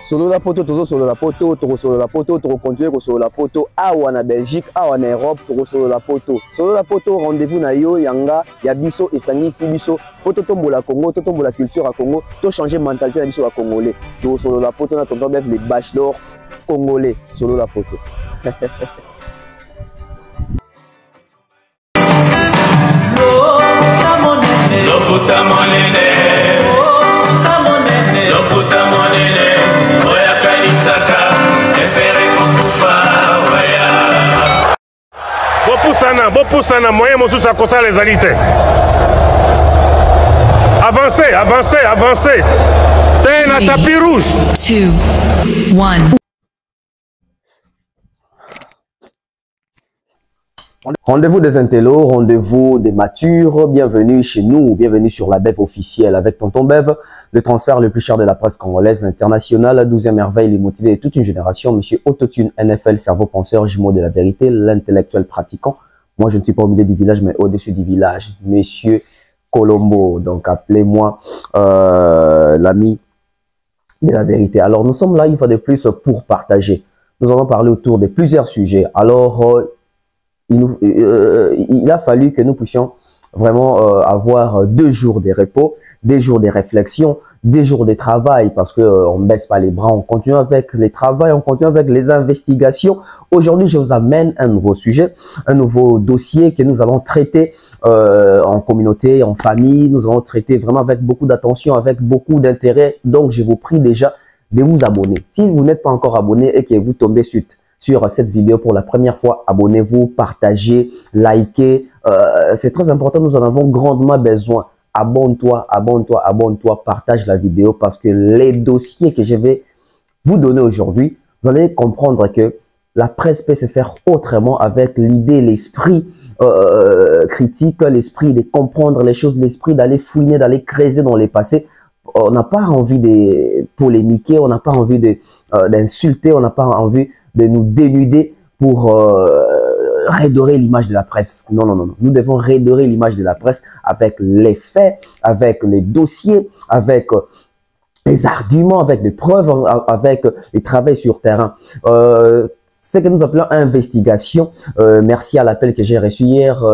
Solo la poto, tozo solo la poto, toro solo la poto, toro continuer ko solo la poto. Awa na Belgique, awa na Europe, toro solo la poto. Solo la poto, rendez-vous na yo, yanga, ya biso, esangi si biso. Poto tombo la Congo, to tombo la culture à Congo, to changer mentalité na biso à Congolais. Toro solo la poto, na tonton bef les bachelors congolais. Solo la poto. Bopusana, moyen mosusu akosa les alités. Avancez, avancez, avancez. T'es un tapis rouge. 2, 1. Rendez-vous des intellos, rendez-vous des matures, bienvenue chez nous, bienvenue sur la Bev officielle avec Tonton Bev, le transfert le plus cher de la presse congolaise, l'international, la 12e merveille, les motivés de toute une génération, monsieur Autotune, NFL, cerveau penseur, jumeau de la vérité, l'intellectuel pratiquant. Moi, je ne suis pas au milieu du village, mais au-dessus du village, monsieur Colombo, donc appelez-moi l'ami de la vérité. Alors, nous sommes là une fois de plus pour partager. Nous allons parler autour de plusieurs sujets. Alors, il a fallu que nous puissions vraiment avoir 2 jours de repos, des jours de réflexion, des jours de travail parce que on ne baisse pas les bras, on continue avec les travaux, on continue avec les investigations. Aujourd'hui, je vous amène un nouveau sujet, un nouveau dossier que nous allons traiter en communauté, en famille. Nous allons traiter vraiment avec beaucoup d'attention, avec beaucoup d'intérêt. Donc, je vous prie déjà de vous abonner. Si vous n'êtes pas encore abonné et que vous tombez sur cette vidéo pour la première fois, abonnez-vous, partagez, likez. C'est très important, nous en avons grandement besoin. Abonne-toi, abonne-toi, abonne-toi, partage la vidéo parce que les dossiers que je vais vous donner aujourd'hui, vous allez comprendre que la presse peut se faire autrement avec l'idée, l'esprit critique, l'esprit de comprendre les choses, l'esprit d'aller fouiner, d'aller creuser dans les passés. On n'a pas envie de polémiquer, on n'a pas envie d'insulter, on n'a pas envie de nous dénuder pour redorer l'image de la presse. Non, non, non, non. Nous devons redorer l'image de la presse avec les faits, avec les dossiers, avec les arguments, avec des preuves, avec les travaux sur terrain. Ce que nous appelons investigation. Merci à l'appel que j'ai reçu hier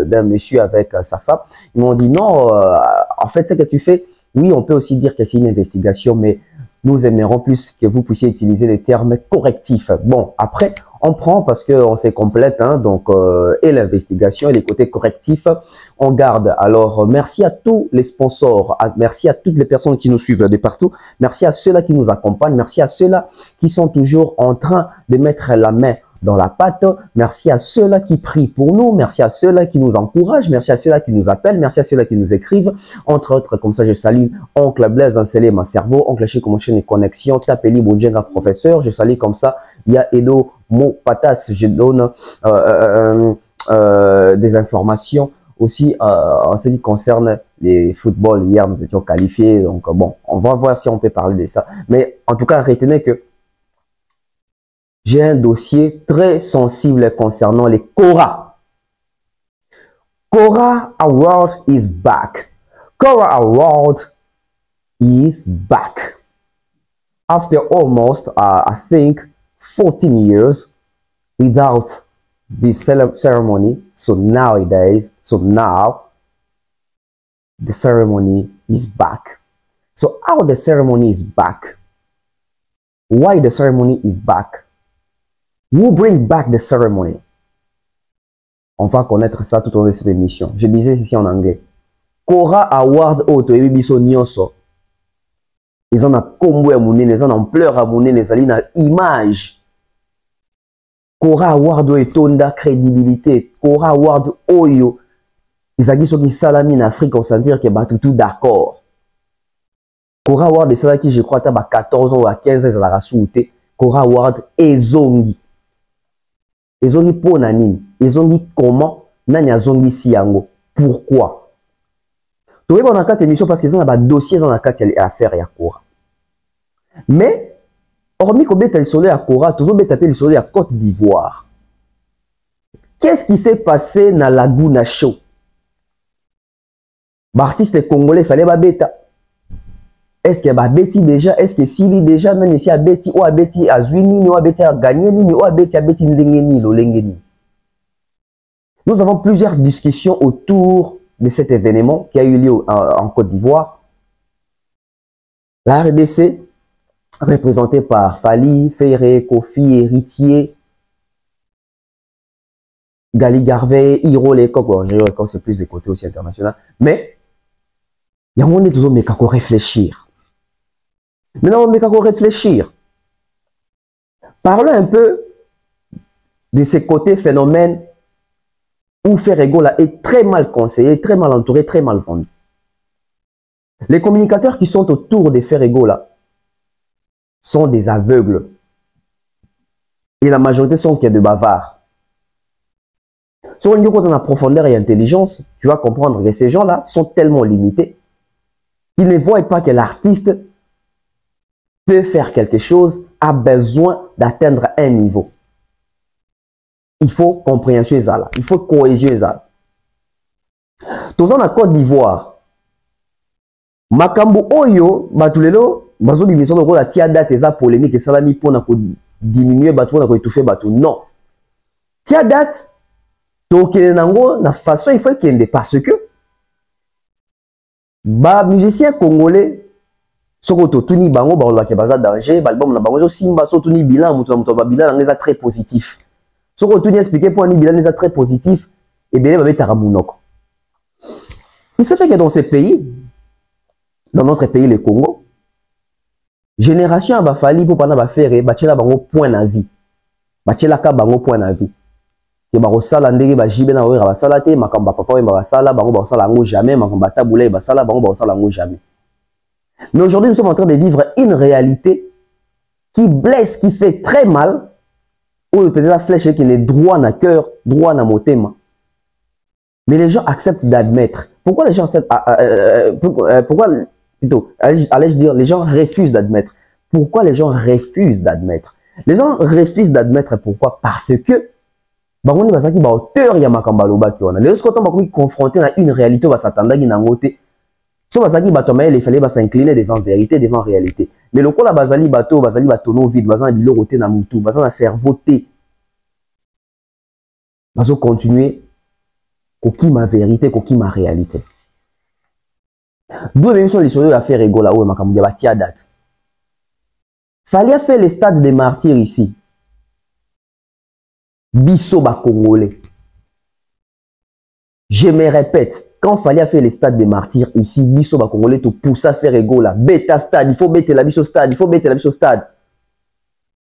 d'un monsieur avec sa femme. Ils m'ont dit non, en fait, ce que tu fais, oui, on peut aussi dire que c'est une investigation, mais nous aimerons plus que vous puissiez utiliser les termes correctifs. Bon, après, on prend parce qu'on se complète, hein, donc, et l'investigation et les côtés correctifs, on garde. Alors, merci à tous les sponsors, merci à toutes les personnes qui nous suivent de partout, merci à ceux-là qui nous accompagnent, merci à ceux-là qui sont toujours en train de mettre la main dans la pâte. Merci à ceux-là qui prient pour nous. Merci à ceux-là qui nous encouragent. Merci à ceux-là qui nous appellent. Merci à ceux-là qui nous écrivent. Entre autres, comme ça, je salue Oncle Blaise Ancelé, ma cerveau. Oncle Chico, mon chaîne et connexion. Tapeli Bonjenga, professeur. Je salue comme ça. Il y a Edo Mo Patas. Je donne des informations aussi en ce qui concerne les footballs. Hier, nous étions qualifiés. Donc, bon, on va voir si on peut parler de ça. Mais en tout cas, retenez que j'ai un dossier très sensible concernant les Cora. Cora Award is back. Cora Award is back. After almost, I think, 14 years without this ceremony. So now, the ceremony is back. So how the ceremony is back? Why the ceremony is back? Who bring back the ceremony? On va connaître ça tout au long de cette émission. Je disais ici en anglais. Cora Award Auto Ebibiso Nyonso. Ils en ont combo à mouné, ils en ont pleur à mouné, ils ont une image. Cora Award Oetonda crédibilité. Cora Award Oyo. Ils ont dit ce qui salami en Afrique, on s'en dire que bah tout d'accord. Cora Award de ça qui je crois à 14 ans ou à 15 ans, ils ont la souté. Cora Award Ezongi. Ezongi po nani, ezongi comment, nani azongi si yango, pourquoi? Tu vois, on a 4 émissions parce qu'ils ont un dossier dans la 4 affaires à Cora. Mais, hormis qu'on bête le soleil à Cora, toujours bête le soleil à Côte d'Ivoire. Qu'est-ce qui s'est passé dans Laguna Show? L'artiste congolais, il fallait bêta. est-ce que babeti déjà, est-ce que sili déjà nani si abeti ou abeti azwini ni ou abeti a gagné ni ou abeti ndengeni lolengeni. Nous avons plusieurs discussions autour de cet événement qui a eu lieu en Côte d'Ivoire. La RDC, représentée par Fally, Ferré, Kofi, Héritier, Gali Garvey, Hiro Lecoq, bon, Hiro Lecoq c'est plus des côtés aussi internationaux, mais il y a un moment où on doit réfléchir. Maintenant, on doit réfléchir. Parlons un peu de ces côtés phénomènes où Ferregola est très mal conseillé, très mal entouré, très mal vendu. Les communicateurs qui sont autour de Ferregola sont des aveugles. Et la majorité sont que de bavards. Si on est en profondeur et intelligence, tu vas comprendre que ces gens-là sont tellement limités qu'ils ne voient pas que l'artiste peut faire quelque chose, a besoin d'atteindre un niveau. Il faut compréhension, il faut cohésion. Tous en Côte d'Ivoire, Makambo Oyo, Batulelo, Bazo Bimission de la tia date eza polémique et salami pour diminuer Batou, pour étouffer Batou. Non. Tia date, Tokenango, na façon il faut qu'il y ait parce que ba musicien congolais soko to tuni bango ba olwa ke baza danger balbum na bango zo simba so tuni bilan mutu ba bilan nga très positif soko tuni expliquer pour ni bilan nga très positif et bien ba betara munoko. Il se fait que dans ces pays, dans notre pays le Congo, génération ba fali pour pana ba faire ba tchela bango point na vie, ba tchela ka bango point na vie. Que ba rosala ndenge ba jibe na wera ba sala te makamba papa ba ba sala bango ba sala ngo jamais makamba tabula ba sala bango ba sala ngo jamais. Mais aujourd'hui nous sommes en train de vivre une réalité qui blesse, qui fait très mal, où peut-être la flèche qui est droit dans le cœur, droit dans mon thème. Mais les gens acceptent d'admettre. Pourquoi les gens acceptent, pourquoi plutôt, allais-je dire, les gens refusent d'admettre. Pourquoi les gens refusent d'admettre? Les gens refusent d'admettre pourquoi? Parce que Bangouni basaki ba auteur ya makamba loba ki wana. Les autres quand on confronté à une réalité va s'attendre qui nangote. So basaki bato mais il fallait ba s'incliner devant vérité, devant réalité. Mais le ko la bazali bato no vide, bazana biloko te na mutu, bazana cerveau te. Bazo continuer koki ma vérité, koki ma réalité. D'où même sont les choses à faire rigola ou makambu ya batia date. Fallait faire le stade des martyrs ici. Bisso ba Congolais. Je me répète, quand il fallait faire les stades des martyrs ici, Bisso ba Congolais te pousse à faire rigola. Bêta stade, il faut bêter la Bisso stade, il faut bêter la Bisso stade.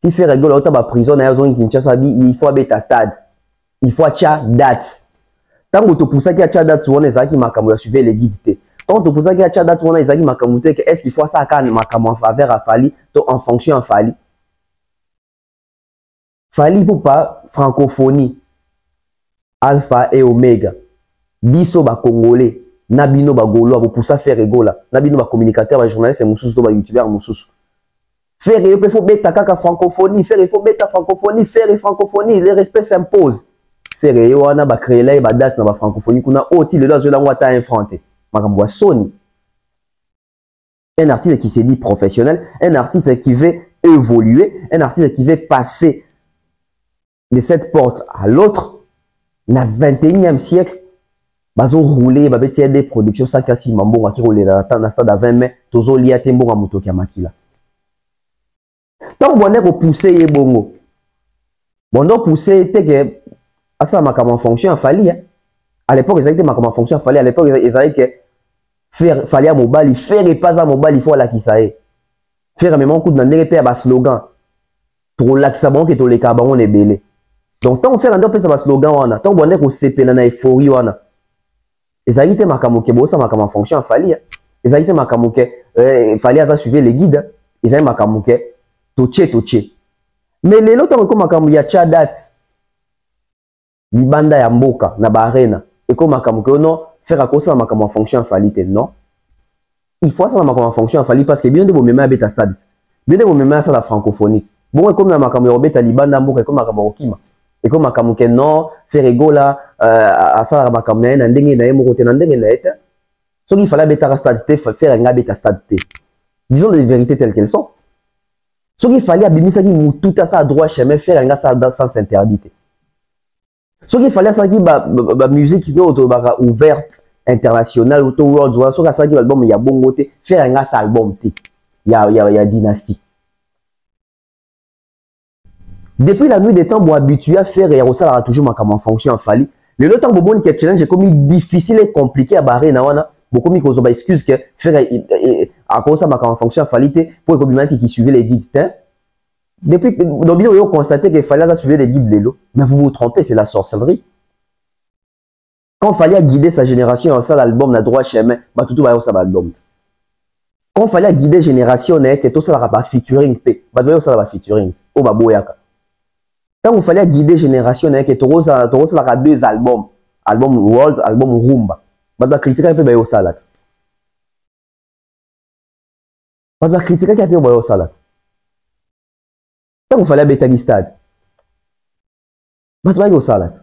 Si faire rigola, autant ba prison na zone Kinshasa, il faut bêta stade. Il faut tcha date. Tant que tu pousses à tcha date, tu vois les qui makamu suivre les guides. Tant que tu pousses à tcha date, tu vois les qui makamu est-ce qu'il faut ça quand makamu en faveur à Fally, en fonction à Fally. Fally pour pas francophonie alpha et oméga biso ba congolais nabino ba golo pour pousser faire rigola nabino ba communicateur ba journaliste et mususu ba youtubeur mususu faire il faut bêta kaka francophonie faire il faut bêta francophonie faire francophonie le respect s'impose faire yo wana ba créer là ba date na ba francophonie kuna oti le dozo la ngwata infronté makambo soni. Un artiste qui s'est dit professionnel, un artiste qui veut évoluer, un artiste qui veut passer de cette porte à l'autre, na 21e siècle, bazo rouler, ba betia des productions sans kasi mambo qui roule dans stade à 20 mai, tozo lia tembo nga moto kia makila. Tant bonne ko pousser ye bongo. Bondo pousser te que asa makama fonction a Fally. À l'époque ils étaient makama fonction a Fally, à l'époque ils avaient que faire Fally à mobile, faire et pas à mobile, il faut la kisae. Faire même coup dans ndenge pe ba slogan. Trop laxa bon que to les cabaron les belé. Donc, tant qu'on fait un peu de slogan, tant qu'on est CP, la euphorie, les aïtés makamoke, bossa makama fonction Fally. Les aïtés makamoke, Fally a suivi les guides. Les aïtés makamoke, toche. Mais les autres, comme makamu ya chadat, libanda ya mboka, na barena, et comme makamoke, non, faire à cause de makama fonction Fally, non. Il faut ça makama fonction Fally parce que bien de vos mémoires bêta stade. Bien de vos mémoires ça la francophonie. Bon, comme la makamu robeta libanda mboka, comme makamu okima. Et comme makamuke non faire rigola à ça makamu na ndenge na yemo kote na ndenge na eta so il fallait beta stade faire nga beta stade. Disons les vérités telles qu'elles sont. Ce qu'il fallait abîmer, tout à ça droit chemin, faire un gars sans interdit. Ce qu'il fallait, c'est que musique ouverte, internationale, auto-world, ce qu'il fallait, il y a bon côté, faire un gars album, il y a dynastie. Depuis la nuit des temps, bon habitué à faire et ça toujours ma fonction en fali. Le temps bon que challenge est comme difficile et compliqué à barrer na wana. Beaucoup mi cause excuse que faire à cause ça ma fonction en fali pour que communauté qui suivait les guides. Depuis donc vous avez constaté qu'il fallait suivre les guides l'élo, mais vous vous trompez, c'est la sorcellerie. Quand il fallait guider sa génération en ça l'album na droit chemin, bah tout va ça l'album. Quand il fallait guider génération que tout ça va featuring bah ça va featuring au baboyaka. Quand il fallait guider génération, que tu as deux albums, album World, album Rumba. Tu vas critiquer un peu au salade. Tu vas critiquer un peu au salade. Quand il fallait Betagi Stade, tu vas au salade.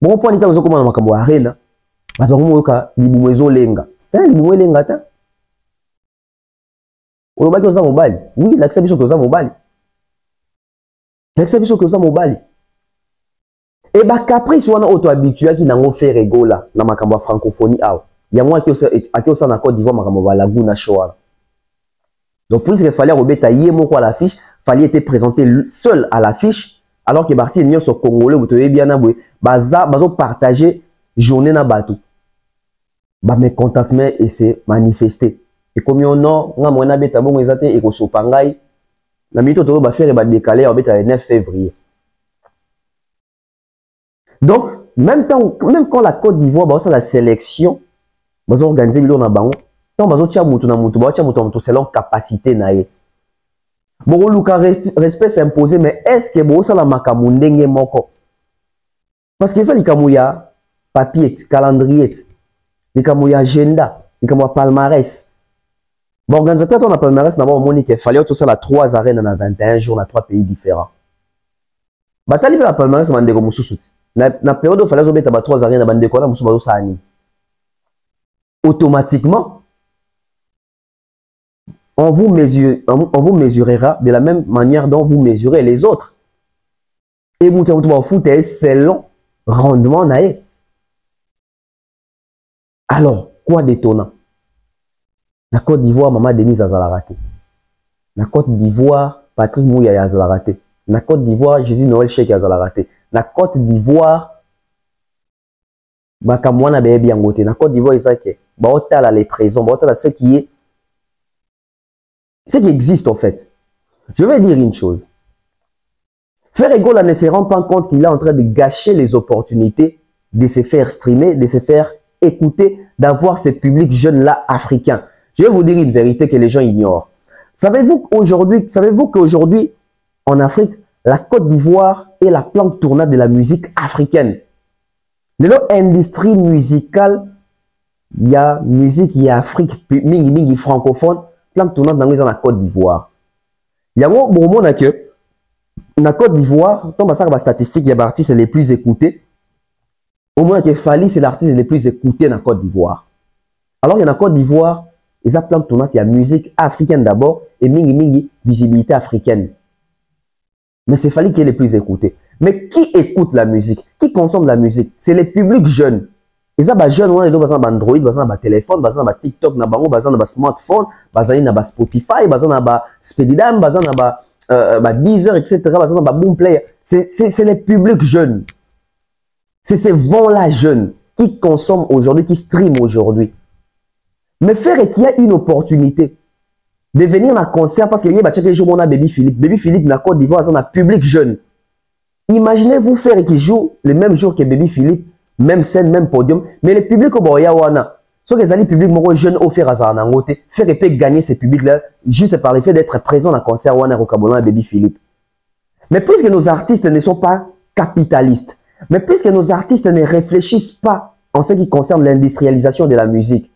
Bon, point de temps, comment on va arena, tu vas voir Libumwezo Lenga. Libumwe Lenga, tu on va dire mobile. Oui, l'acceptation que ça mobile. L'exception que ça mobile. Et bah caprice on a auto habitué qui n'a fait régola dans ma cambo francophonie ah. Il y a moi qui a ça na Côte d'Ivoire ma cambo Laguna Shoah. Donc pour ce qu'il fallait rebeta yemo quoi l'affiche, fallait être présenté seul à l'affiche alors que parti union sur congolais vous devez bien aboué. Bazo partager journée na bateau. Bah mécontentement et c'est manifesté. Et comme on a moi na beta bon ezate et ko sopangai. La minute où va faire et décaler le 9 février. Donc, même quand la Côte d'Ivoire va la sélection, va organiser le bango. Tant va tia mutu na mutu, va tia mutu selon capacité naie. Bon, le respect s'imposer, mais est-ce que bon ça la makamundenge moko? Parce que ça likamuya papier, calendrier, likamuya agenda, likamuya palmarès. Bon, organisateur, on a palmarès, d'abord, on qu'il fallait tout ça, la 3 arènes dans 21 jours, dans 3 pays différents. Bah, t'as la palmarès, on a comme sous-sout. La période où il fallait mettre 3 arènes dans 22 jours, on a automatiquement, on vous mesurera de la même manière dont vous mesurez les autres. Et vous allez foutre selon rendement. Alors, quoi d'étonnant? La Côte d'Ivoire, Maman Denise a raté. La Côte d'Ivoire, Patrick Mouya a raté. La Côte d'Ivoire, Jésus Noël Cheikh a raté. La Côte d'Ivoire, Bakamwana Bébi Angote. La Côte d'Ivoire, Isaac, Baotala les présents, Baotala ce qui existe en fait. Je vais dire une chose. Ferregola ne se rend pas compte qu'il est en train de gâcher les opportunités de se faire streamer, de se faire écouter, d'avoir ce public jeune-là africain. Je vais vous dire une vérité que les gens ignorent. Savez-vous qu'aujourd'hui, en Afrique, la Côte d'Ivoire est la planque tournante de la musique africaine. L'industrie musicale, il y a musique, il y a Afrique, mingi francophone, planque tournante dans la Côte d'Ivoire. Il y a un moment que la Côte d'Ivoire, dans la statistique, il y a l'artiste les plus écoutés. Au moins que Fali, c'est l'artiste les plus écoutés dans la Côte d'Ivoire. Alors, il y a la Côte d'Ivoire, il y a plein de tournantes, il y a musique africaine d'abord et mingi visibilité africaine. Mais c'est Fali qui est le plus écouté. Mais qui écoute la musique? Qui consomme la musique? C'est les publics jeunes. Et ça, les jeunes, on est dans Android, dans téléphone, dans TikTok, dans smartphone, dans Spotify, dans Spedidam, dans Deezer, etc., dans Boomplay. C'est les publics jeunes. C'est ces vents-là jeunes qui consomment aujourd'hui, qui streament aujourd'hui. Mais faire qu'il y a une opportunité de venir à un concert parce qu'il y a des gens qui ont Baby Philippe. Baby Philippe, dans la Côte d'Ivoire, c'est un public jeune. Imaginez-vous faire qu'il joue le même jour que Baby Philippe, même scène, même podium, mais le public au Boyawana. Ce que les publics jeunes offrent à Zanangote, faire peut gagner ces publics-là juste par le fait d'être présent dans le concert Wana Rokabolan et Baby Philippe. Mais puisque nos artistes ne sont pas capitalistes, mais puisque nos artistes ne réfléchissent pas en ce qui concerne l'industrialisation de la musique,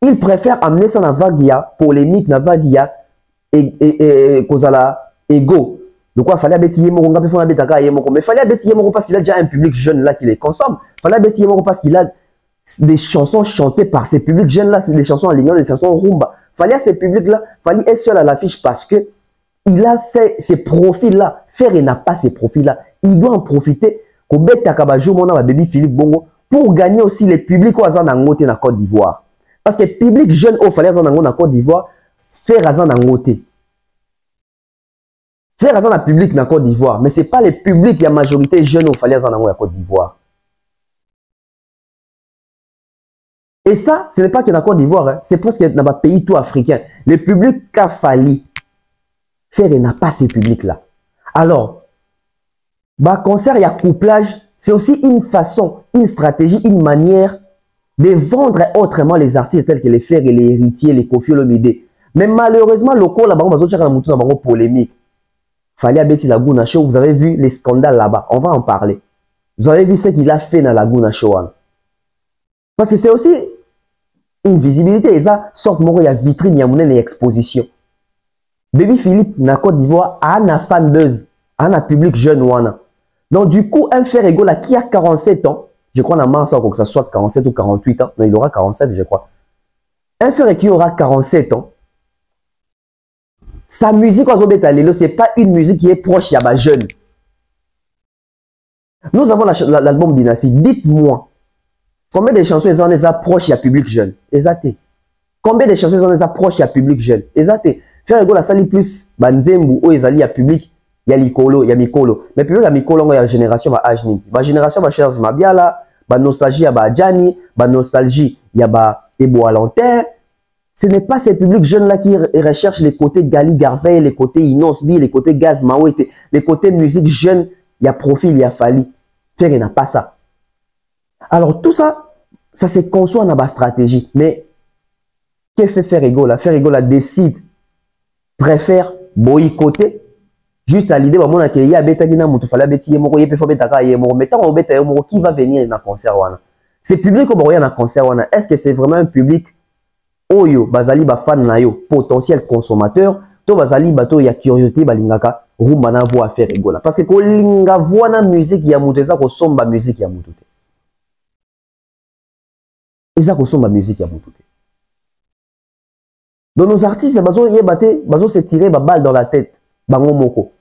ils préfèrent amener ça dans la vague polémique, dans la vague et causala ego. De quoi il fallait abêter Yemoro, mais il fallait abêter Yemoro parce qu'il a déjà un public jeune là qui les consomme. Il fallait abêter Yemoro parce qu'il a des chansons chantées par ces publics jeunes là, c'est des chansons en ligne, des chansons rumba. Fallait à ces publics-là, fallait être seul à l'affiche parce que il a ces profils-là. Ferré n'a pas ces profils-là. Il doit en profiter. Baby Philippe Bongo pour gagner aussi les publics au Azan Nangote na Côte d'Ivoire. Parce que public jeune au fallait Azan Nangote na Côte d'Ivoire, faire Azan Nangote. Faire Azan na public na Côte d'Ivoire, mais c'est pas les publics, il y a majorité jeune au fallait Azan Nangote na Côte d'Ivoire. Et ça, ce n'est pas que dans la Côte d'Ivoire, hein, c'est presque dans un pays tout africain. Le public qu'a fallu faire, il n'a pas ces publics-là. Alors, bah, concert, il y a couplage, c'est aussi une façon, une stratégie, une manière de vendre autrement les artistes tels que les Fer et les Héritiers, les Koffi Olomide. Mais malheureusement, le coup là-bas, on va polémique. Fallait à Betty Laguna Show, vous avez vu les scandales là-bas, on va en parler. Vous avez vu ce qu'il a fait dans Laguna Show. Hein. Parce que c'est aussi une visibilité. Et ça, sort il y a vitrine, il y a une exposition. Baby Philippe, na Côte d'Ivoire, a un fan buzz, a un public jeune. Wana. Donc, du coup, un frère égaux là, qui a 47 ans, je crois dans mars, que ça soit 47 ou 48 ans, non, il aura 47, je crois. Un frère qui aura 47 ans, sa musique, ce n'est pas une musique qui est proche, il y a des jeunes. Nous avons l'album Dynastie. Dites-moi, combien de chansons ils ont des approches, il y a public jeune? Exacté. Combien de chansons ils ont des approches, il y a public jeune? Exacté. Faire égaux la salle plus, Banzembu, où ils allaient, il y a public, il y a Likolo, il y a Mikolo. Mais public, il y a Mikolo, il y a génération, il y a Ajni. Ma génération, il y a Cherz Mabiala, ma nostalgie, il y a Djani, ma nostalgie, il y a Ebo Alantin. Ce n'est pas ces publics jeunes-là qui recherchent les côtés Gali Garvey, les côtés Inosbi, les côtés Gaz Mawete, les côtés musique jeune, il y a Profil, il y a Fali. Faire, il n'a pas ça. Alors, tout ça, ça se conçoit dans ma stratégie. Mais, qu'est-ce que fait Ferrego là? Ferrego là décide, préfère boycotter, juste à l'idée, il y a bêta qui n'a pas de bêta, il y a bêta mais tant bêta, qui va venir dans le concert? C'est public qui va dans le concert. Est-ce que c'est vraiment un public Oyo, bazali ba fan na yo, potentiel consommateur, to bazali bato ya curiosité balingaka, rumba na voix faire rigola. Parce que ko linga voix na musique ya mutu eza ko somba musique ya mutu te. Eza ko somba musique ya mutu te. Donc nos artistes bazo yebate, bazo se tirer ba balle dans la tête, bango moko.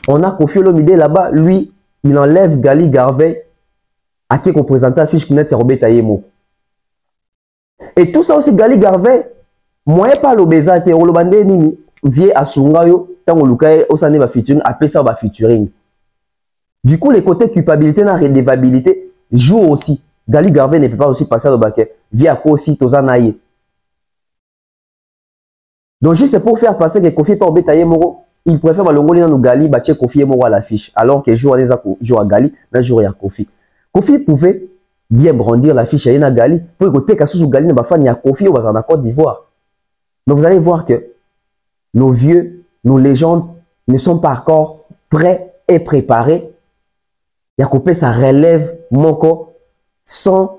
On a Koffi Olomide là-bas, lui, il enlève Gali Garvey à qui représente affiche qui net Robert Ayemo. Et tout ça aussi, Gali Garvey, moi, pas l'obésate, on le bandé nini, vie à Sungayo, tant on l'oukaye, au sané va featuring, après ça va featuring. Du coup, les côtés culpabilité, na redevabilité, jouent aussi. Gali Garvey ne peut pas aussi passer au baquet. Vie à quoi aussi, Tozanaye. Donc, juste pour faire passer que Koffi pas au bétaillé moro, il préfère malongoli dans nos Gali, battre Koffi et moro à l'affiche. Alors que jour à Gali, là, jour à Koffi. Koffi pouvait bien brandir l'affiche à Yena Gali pour écouter Kassou Gali n'a pas fait Koffi ou en Côte d'Ivoire. Donc vous allez voir que nos vieux, nos légendes ne sont pas encore prêts et préparés. Yakopé ça relève Moko sans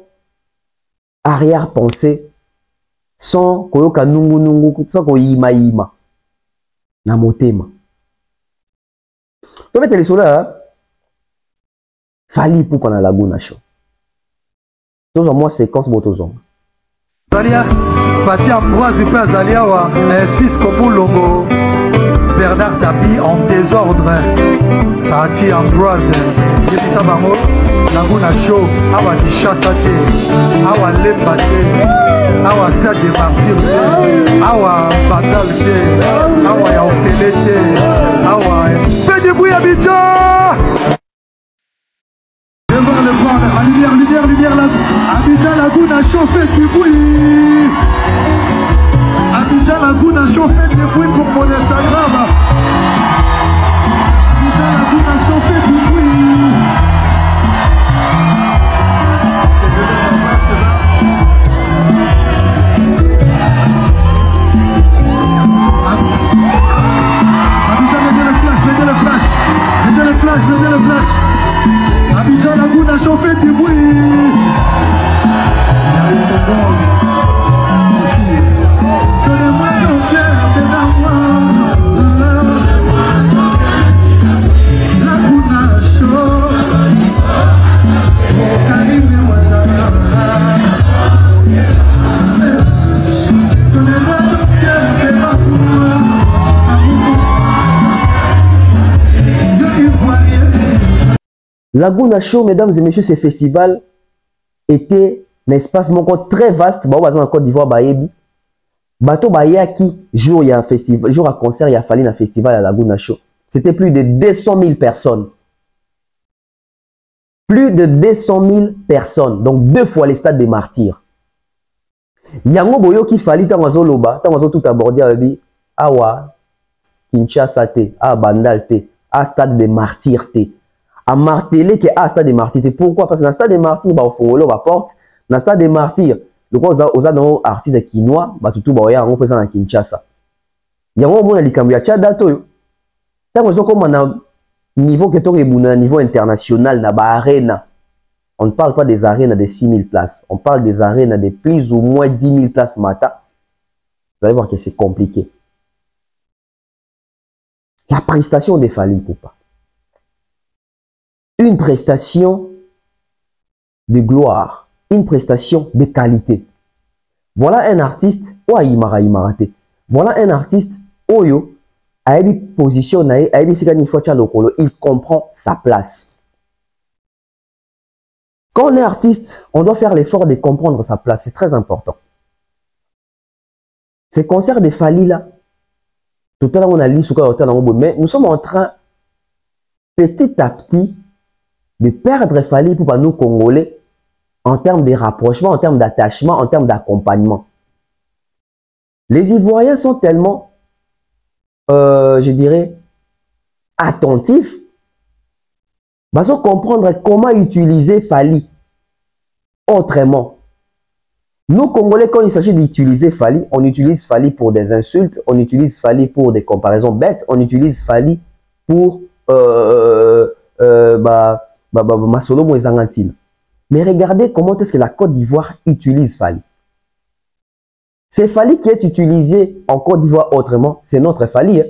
arrière-pensée, sans koyoka nungu nungu, sans koyima yima. Na motema. Tu mettre les soldats, Fali pour qu'on a Laguna Show. Tous en moi séquence botozong. Zalia, Pati Ambroise Père Zaliawa, Cisco Boulongo, Bernard Tapi en désordre. Pati Ambroise, Yesita Bango, Laguna Show, Awa Nishata te, Awa Lemba te, Awa Stade de Martyr te, Awa Fatal te, Awa Yaofele te, Awa Fedi Bouya Bidja. Le prendre, lumière, là. Abidjan Laguna chauffé du bruit. Abidjan Laguna chauffé du bruit pour mon Instagram. Abidjan Laguna chauffé du bruit. Abidjan, mettez le flash. Abidjan Laguna chauffé du bruit. Donnez-moi ton cœur, Laguna Laguna Show, mesdames et messieurs, ce festival était un espace très vaste. Bah, en Côte d'Ivoire, Bayebi. Bateau Bayaki, jour il y a un festival, jour à concert, il y a fallu un festival à Laguna Show. C'était plus de 200 000 personnes. Plus de 200 000 personnes. Donc 2 fois les stades des martyrs. Yango boyo qui fallait tant loba, tant tout abordé avec awa Kinshasa te, a Bandal te, a stade des martyrs te. A martelé que a stade des martyrs te. Pourquoi? Parce que dans le stade des martyrs, bah au fond va porte, dans le stade des martyrs, le quoi aux artistes kinois, bah tout bah ya on présent à Kinshasa. Yango bon ali kambu ya tchada to. Tant comme on niveau que tu as niveau international, na ba arena. On ne parle pas des arènes de 6 000 places. On parle des arènes de plus ou moins 10 000 places mata. Vous allez voir que c'est compliqué. La prestation de Fally Ipupa. Une prestation de gloire. Une prestation de qualité. Voilà un artiste. Voilà un artiste. Oyo. Il comprend sa place. Quand on est artiste, on doit faire l'effort de comprendre sa place. C'est très important. Ces concerts de Fally là, tout à l'heure on a lu mais nous sommes en train, petit à petit, de perdre Fally pour nous Congolais en termes de rapprochement, en termes d'attachement, en termes d'accompagnement. Les Ivoiriens sont tellement, je dirais, attentifs. Ils vont comprendre comment utiliser Fally autrement. Nous, Congolais, quand il s'agit d'utiliser Fally, on utilise Fally pour des insultes, on utilise Fally pour des comparaisons bêtes, on utilise Fally pour Masolo Mouezangantine. Mais regardez comment est-ce que la Côte d'Ivoire utilise Fally. C'est Fally qui est utilisé en Côte d'Ivoire autrement, c'est notre Fally. Hein.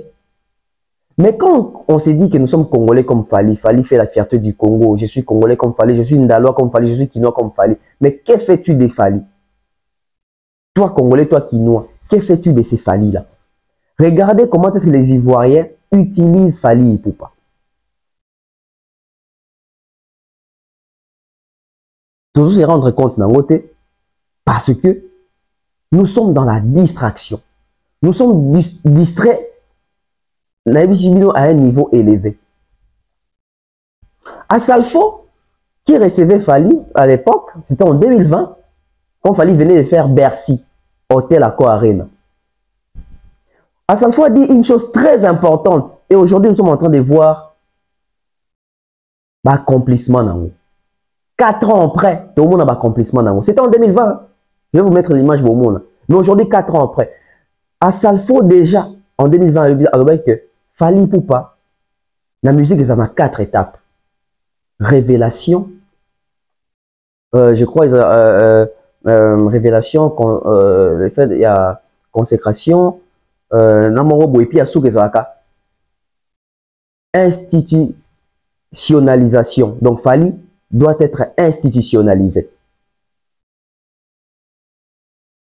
Mais quand on s'est dit que nous sommes Congolais comme Fally, Fally fait la fierté du Congo, je suis Congolais comme Fally, je suis Ndalois comme Fally, je suis Kinois comme Fally. Mais que fais-tu des Fally? Toi Congolais, toi Kinois, que fais-tu de ces Fally-là? Regardez comment est-ce que les Ivoiriens utilisent Fally Ipupa. Toujours se rendre compte d'un côté, parce que nous sommes dans la distraction. Nous sommes distraits à un niveau élevé. Asalfo, qui recevait Fally à l'époque, c'était en 2020, quand Fally venait de faire Bercy, Hôtel Accor Arena. Asalfo a dit une chose très importante, et aujourd'hui nous sommes en train de voir l'accomplissement. 4 ans après, tout le monde a l'accomplissement. C'était en 2020, je vais vous mettre l'image au monde. Mais aujourd'hui, 4 ans après, Asalfo déjà, en 2020, il a dit que Fally Ipupa, la musique, ils en a 4 étapes. Révélation, je crois, révélation, le fait, il y a consécration, et puis il y a institutionnalisation. Donc Fally doit être institutionnalisé.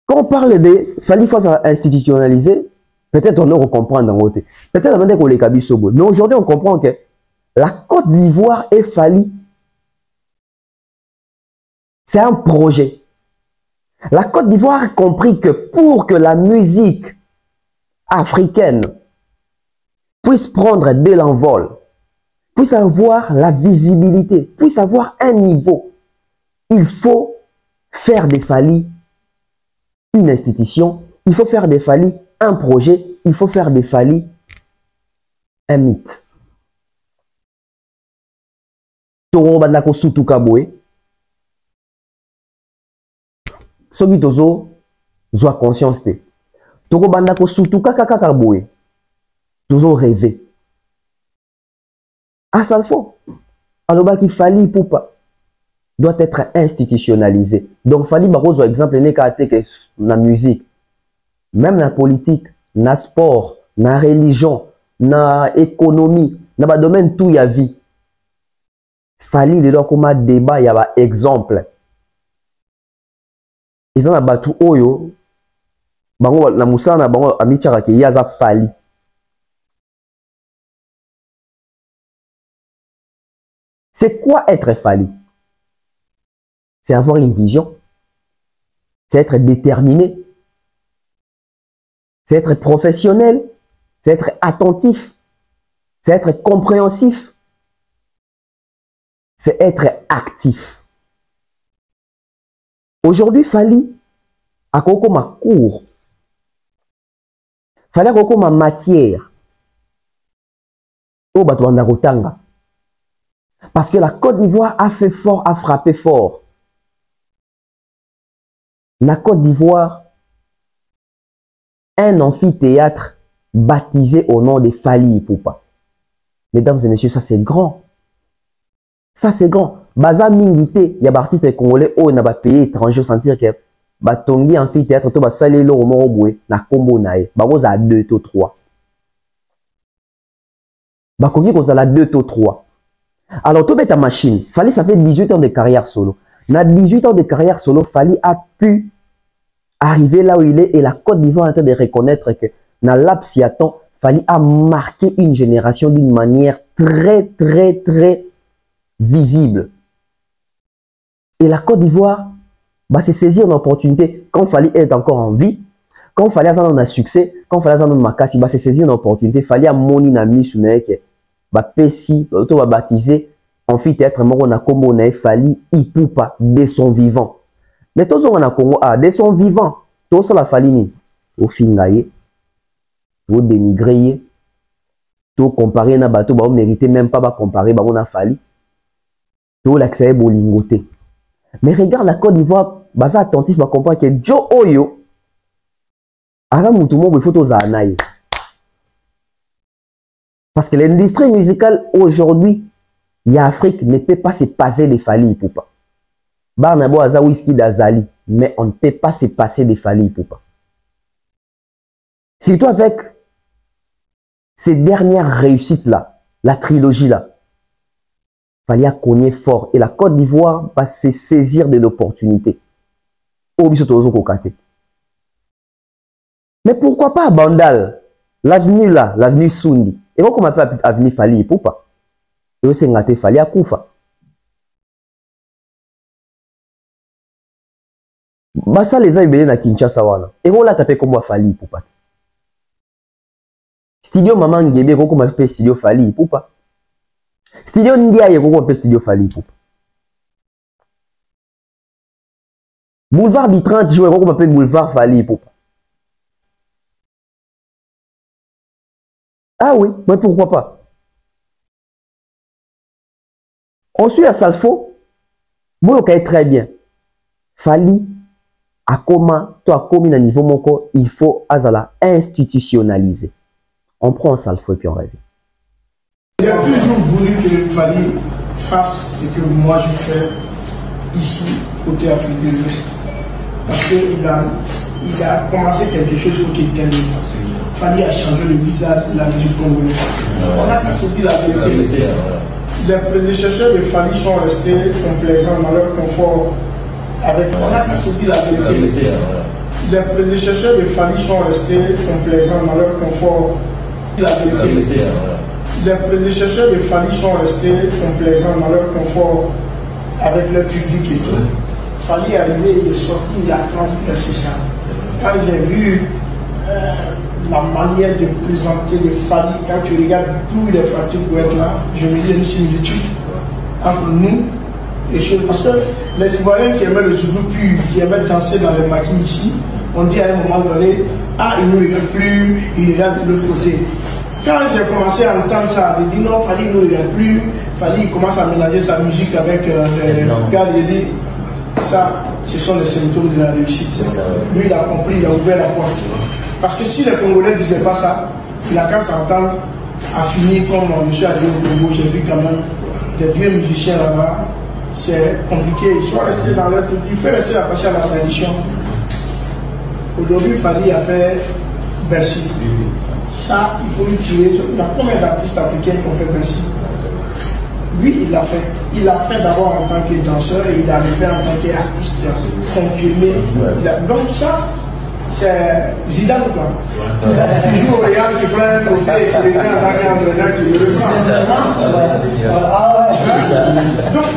Quand on parle de Fally face à institutionnaliser, peut-être on doit comprendre en côté. Peut-être on qu'on les cabissobo. Mais aujourd'hui, on comprend que la Côte d'Ivoire et Fally, c'est un projet. La Côte d'Ivoire a compris que pour que la musique africaine puisse prendre de l'envol, puisse avoir la visibilité, puisse avoir un niveau, il faut faire des Fally une institution, il faut faire des Fally un projet, il faut faire des Fally un mythe. Toro bandako sutuka boy. Soki tozo zwa conscience te. Toro bandako sutuka kaka boy. Toujours rêver. Asalfo. Aloba ki Fally Ipupa doit être institutionnalisé. Donc Fally Barozo exemple n'est qu'à la musique, même la politique, na sport, na religion, na économie, na ba domaine tout y a vie. Fally le comme débat, il y a exemple. Ils ont battu oyo, bango la musana bango amichara ke yaza Fally. C'est quoi être Fally? C'est avoir une vision. C'est être déterminé. C'est être professionnel. C'est être attentif. C'est être compréhensif. C'est être actif. Aujourd'hui, Fally a ma cours. Fally a ma matière. Oh, parce que la Côte d'Ivoire a fait fort, a frappé fort. La Côte d'Ivoire, un amphithéâtre baptisé au nom de Fally Ipupa. Mesdames et messieurs, ça c'est grand. Ça c'est grand. Baza mingité, il y a des artistes congolais où n'a pas payé étranger sentir que batongi amphithéâtre to basali lo mo obwe na kombo nae. Bakoza 2 to 3. Bakoki kozala 2 to 3. Alors to beta machine, Fally ça fait 18 ans de carrière solo. Na 18 ans de carrière solo, Fally a pu arriver là où il est et la Côte d'Ivoire est en train de reconnaître que dans l'Apsiaton, Fally a marqué une génération d'une manière très visible. Et la Côte d'Ivoire va se saisir une opportunité quand Fally est encore en vie, quand Fally a un succès, quand Fally a un makasi, va se saisir une opportunité. Fally a moni na missionnaire va pesi, auto va baptiser amphithéâtre moko na kombo na Fally Ipupa de son vivant. Mais tous on a Congo de son vivant, tous la Fally ni au fingaye, au dénigrer, tout comparer na bateau ba mériter même pas ba comparer ba on a Fally. Tout l'accès bolingoté. Mais regarde la Côte d'Ivoire, baza attentif va comprendre que Joe Oyo ara mutumo be photos anaye. Parce que l'industrie musicale aujourd'hui, il y a Afrique ne peut pas se passer de Fally Ipupa. Barnabo aza whisky d'Azali, mais on ne peut pas se passer de Fally Ipupa. Surtout avec ces dernières réussites là, la trilogie là. Fally a cogné fort et la Côte d'Ivoire va se saisir de l'opportunité. Mais pourquoi pas à Bandal, l'avenue là, l'avenue Sundi. Et comment on a fait l'avenue Fally Ipupa? Et aussi on a fait Fally à Koufa. Basa les a eu na Kinshasa wana. Et on l'a tapé comme Fally Ipupa. Studio Maman Ngebe comment on a fait studio Fally Ipupa. Studio Ndia yeko pe studio Fally Ipupa. Boulevard B30 joué comme appelle boulevard Fally Ipupa. Ah oui, mais pourquoi pas? On suit à Salfo. Bon, ok, très bien. Fally a comment toi comme à niveau moko, il faut azala institutionnaliser. On prend Salfo et puis on revient. J'ai toujours voulu que Fally fasse ce que moi je fais ici, côté Afrique de l'Ouest. Parce qu'il a commencé quelque chose pour qu'il termine. Fally a changé le visage de la musique congolaise. On a dit la vérité. Les prédécesseurs de Fally sont restés complaisants dans leur confort. On a dit la vérité. Les prédécesseurs de Fally sont restés complaisants dans leur confort. La vérité. Les prédécesseurs de Fally sont restés complaisants dans leur confort avec leur public et tout. Fally est arrivé, il est sorti, il a transgressé ça. Quand j'ai vu la manière de présenter le Fally, quand tu regardes tous les partis pour être là, je me dis une similitude entre nous et choses. Parce que les Ivoiriens qui aimaient le Zoulou pur, qui aimaient danser dans les maquis ici, on dit à un moment donné, ah, il ne nous regarde plus, il regarde de l'autre côté. Quand j'ai commencé à entendre ça, j'ai dit non, Fally ne nous regarde plus, Fally commence à mélanger sa musique avec les gars, j'ai dit, ça, ce sont les symptômes de la réussite. Lui, il a compris, il a ouvert la porte. Parce que si les Congolais ne disaient pas ça, il a qu'à s'entendre à finir comme je suis allé au Congo, j'ai vu quand même des vieux musiciens là-bas, c'est compliqué, ils sont restés dans leur truc, ils peuvent rester attachés à la tradition. Aujourd'hui, Fally a fait Bercy. Ça, il faut lui tirer. Il y a combien d'artistes africains qui ont fait Bercy? Lui, il l'a fait. Il l'a fait d'abord en tant que danseur et il a fait en tant qu'artiste confirmé. Donc ça, c'est Zidane quoi. Il joue au Real qui prend un trophée et les gars entraîneur qui le Donc,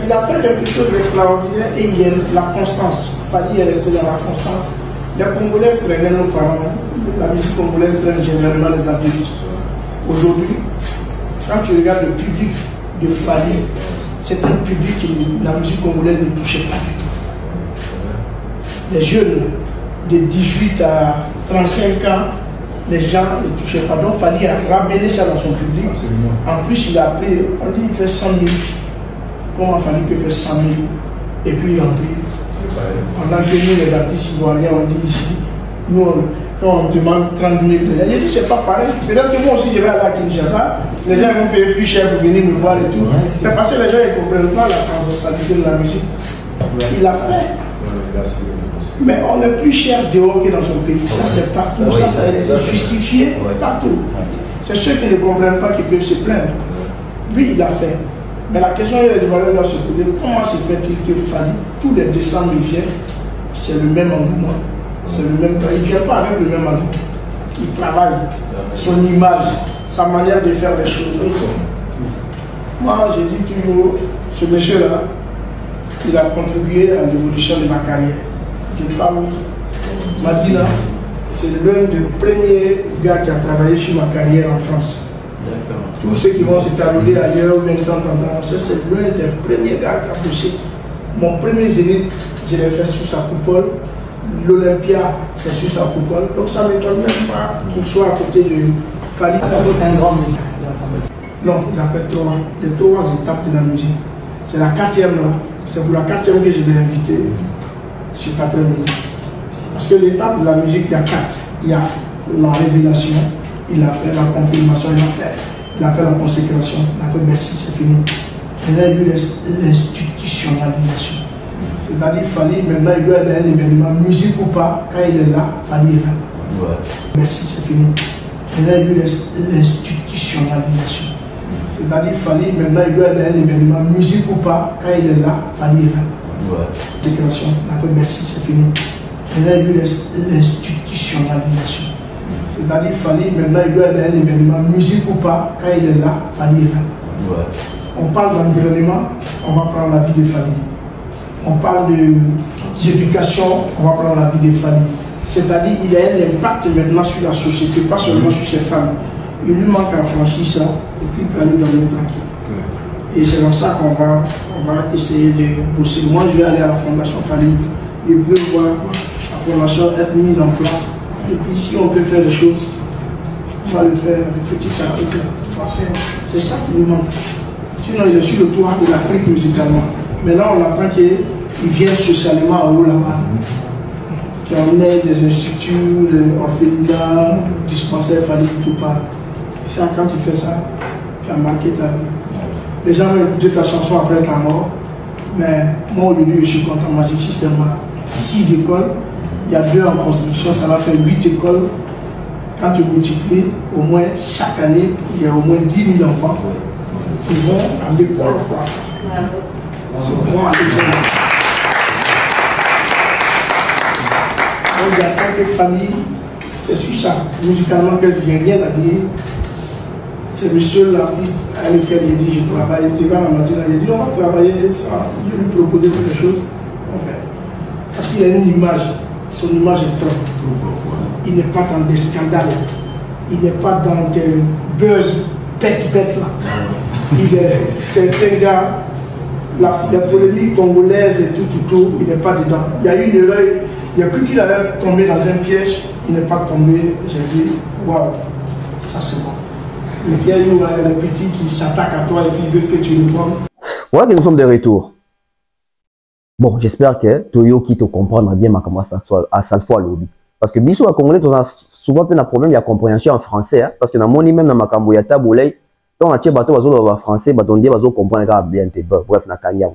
il a fait quelque chose d'extraordinaire et il y a la constance. Fali est resté dans la constance. Les Congolais traînaient nos parents. La musique congolaise traîne généralement les adultes. Aujourd'hui, quand tu regardes le public de Fali, c'est un public que la musique congolaise ne touchait pas du tout. Les jeunes de 18 à 35 ans, les gens ne touchaient pas. Donc, Fali a ramené ça dans son public. En plus, il a appris, on dit qu'il fait 100 000. Comment Fali peut faire 100 000 et puis il remplit. Pendant que nous, les artistes ivoiriens, on dit ici, nous, quand on demande 30 000, j'ai dit c'est pas pareil. Peut-être que moi aussi, je vais aller à Kinshasa, les gens vont payer plus cher pour venir me voir et tout. C'est parce que les gens ne comprennent pas la transversalité de la musique. Il a fait. Mais on est plus cher dehors que dans son pays. Ça, c'est partout. Ça, c'est justifié partout. C'est ceux qui ne comprennent pas qui peuvent se plaindre. Lui, il a fait. Mais la question est de valeur doit se poser. Comment se fait-il que Fali, tous les décembre, il vient, c'est le même engouement, c'est le même temps. Il ne vient pas avec le même engouement. Il travaille, son image, sa manière de faire les choses. Moi, j'ai dit toujours, ce monsieur-là, il a contribué à l'évolution de ma carrière. Je parle, Madina, c'est l'un des premiers gars qui a travaillé sur ma carrière en France. Tous ceux qui vont se terminer ailleurs ou bien dans c'est l'un des premiers gars qui a poussé. Mon premier zénith, je l'ai fait sous sa coupole. L'Olympia, c'est sous sa coupole. Donc ça ne m'étonne même pas qu'il soit à côté de Fali. C'est un grand musicien. Non, il a fait les trois étapes de la musique. C'est la quatrième là. C'est pour la quatrième que je l'ai invité cet après-midi. Parce que l'étape de la musique, il y a quatre. Il y a la révélation, il a fait la confirmation, il a fait la consécration, il a fait merci, c'est fini. Il a eu l'institutionnalisation. C'est-à-dire qu'il fallait, maintenant il doit avoir un événement, musique ou pas, quand il est là, il fallait être là. Ouais. Merci, c'est fini. Il a eu l'institutionnalisation. C'est-à-dire qu'il fallait, maintenant il doit avoir un événement, musique ou pas, quand il est là, il fallait être là. Ouais. Consécration, il a fait merci, c'est fini. Il a eu l'institutionnalisation. C'est-à-dire qu'il fallait, maintenant il doit avoir un événement, musique ou pas, quand il est là, il fallait être là. Ouais. On parle d'environnement, on va prendre la vie des familles. On parle d'éducation, on va prendre la vie des familles. C'est-à-dire qu'il a un impact maintenant sur la société, pas seulement sur ses femmes. Il lui manque à franchir ça, et puis il peut aller dormir tranquille. Et c'est dans ça qu'on va essayer de bosser. Moi, je vais aller à la Fondation Fali. Je veux voir la Fondation être mise en place. Et puis, si on peut faire des choses, on va le faire de petit à petit. C'est ça qui nous manque. Sinon, je suis le tour de l'Afrique musicalement. Mais là, on apprend qu'il vient socialement en haut là-bas. Qu'on ait des instituts, des orphelinats, dispensaires, Fali, tout pas. Ça, quand tu fais ça, tu as marqué ta vie. Les gens vont écouter ta chanson après ta mort. Mais moi, au début, je suis content. Moi, j'ai systématiquement 6 écoles. Il y a 2 en construction, ça va faire 8 écoles. Quand tu multiplies, au moins chaque année, il y a au moins 10 000 enfants qui vont à l'école. Donc, il y a quelques familles, c'est sur ça. Musicalement, qu'est-ce que j'ai rien à dire. C'est le seul artiste avec lequel il dit je travaille. Il va il dit on va travailler ça. Je lui proposer quelque chose. Okay. Parce qu'il a une image. Son image est top. Il n'est pas dans des scandales. Il n'est pas dans des buzz bête là. C'est un gars. La polémique congolaise et tout, il n'est pas dedans. Il y a eu une erreur. Il a cru qu'il allait tomber dans un piège. Il n'est pas tombé. J'ai dit waouh, ça c'est bon. Le piège où il y a les petits qui s'attaquent à toi et qui veulent que tu le prennes. Voilà que nous sommes de retour. Bon, j'espère que Toyo qui te comprendra bien ma comment ça soit à sa fois lobby. Parce que biso à congolais, on a souvent un problème de compréhension en français. Hein, parce que dans mon même dans ma camboyata boulay, quand on a bateau bazo français, bateau dit bazo comprendre bien tes bref na kanyam.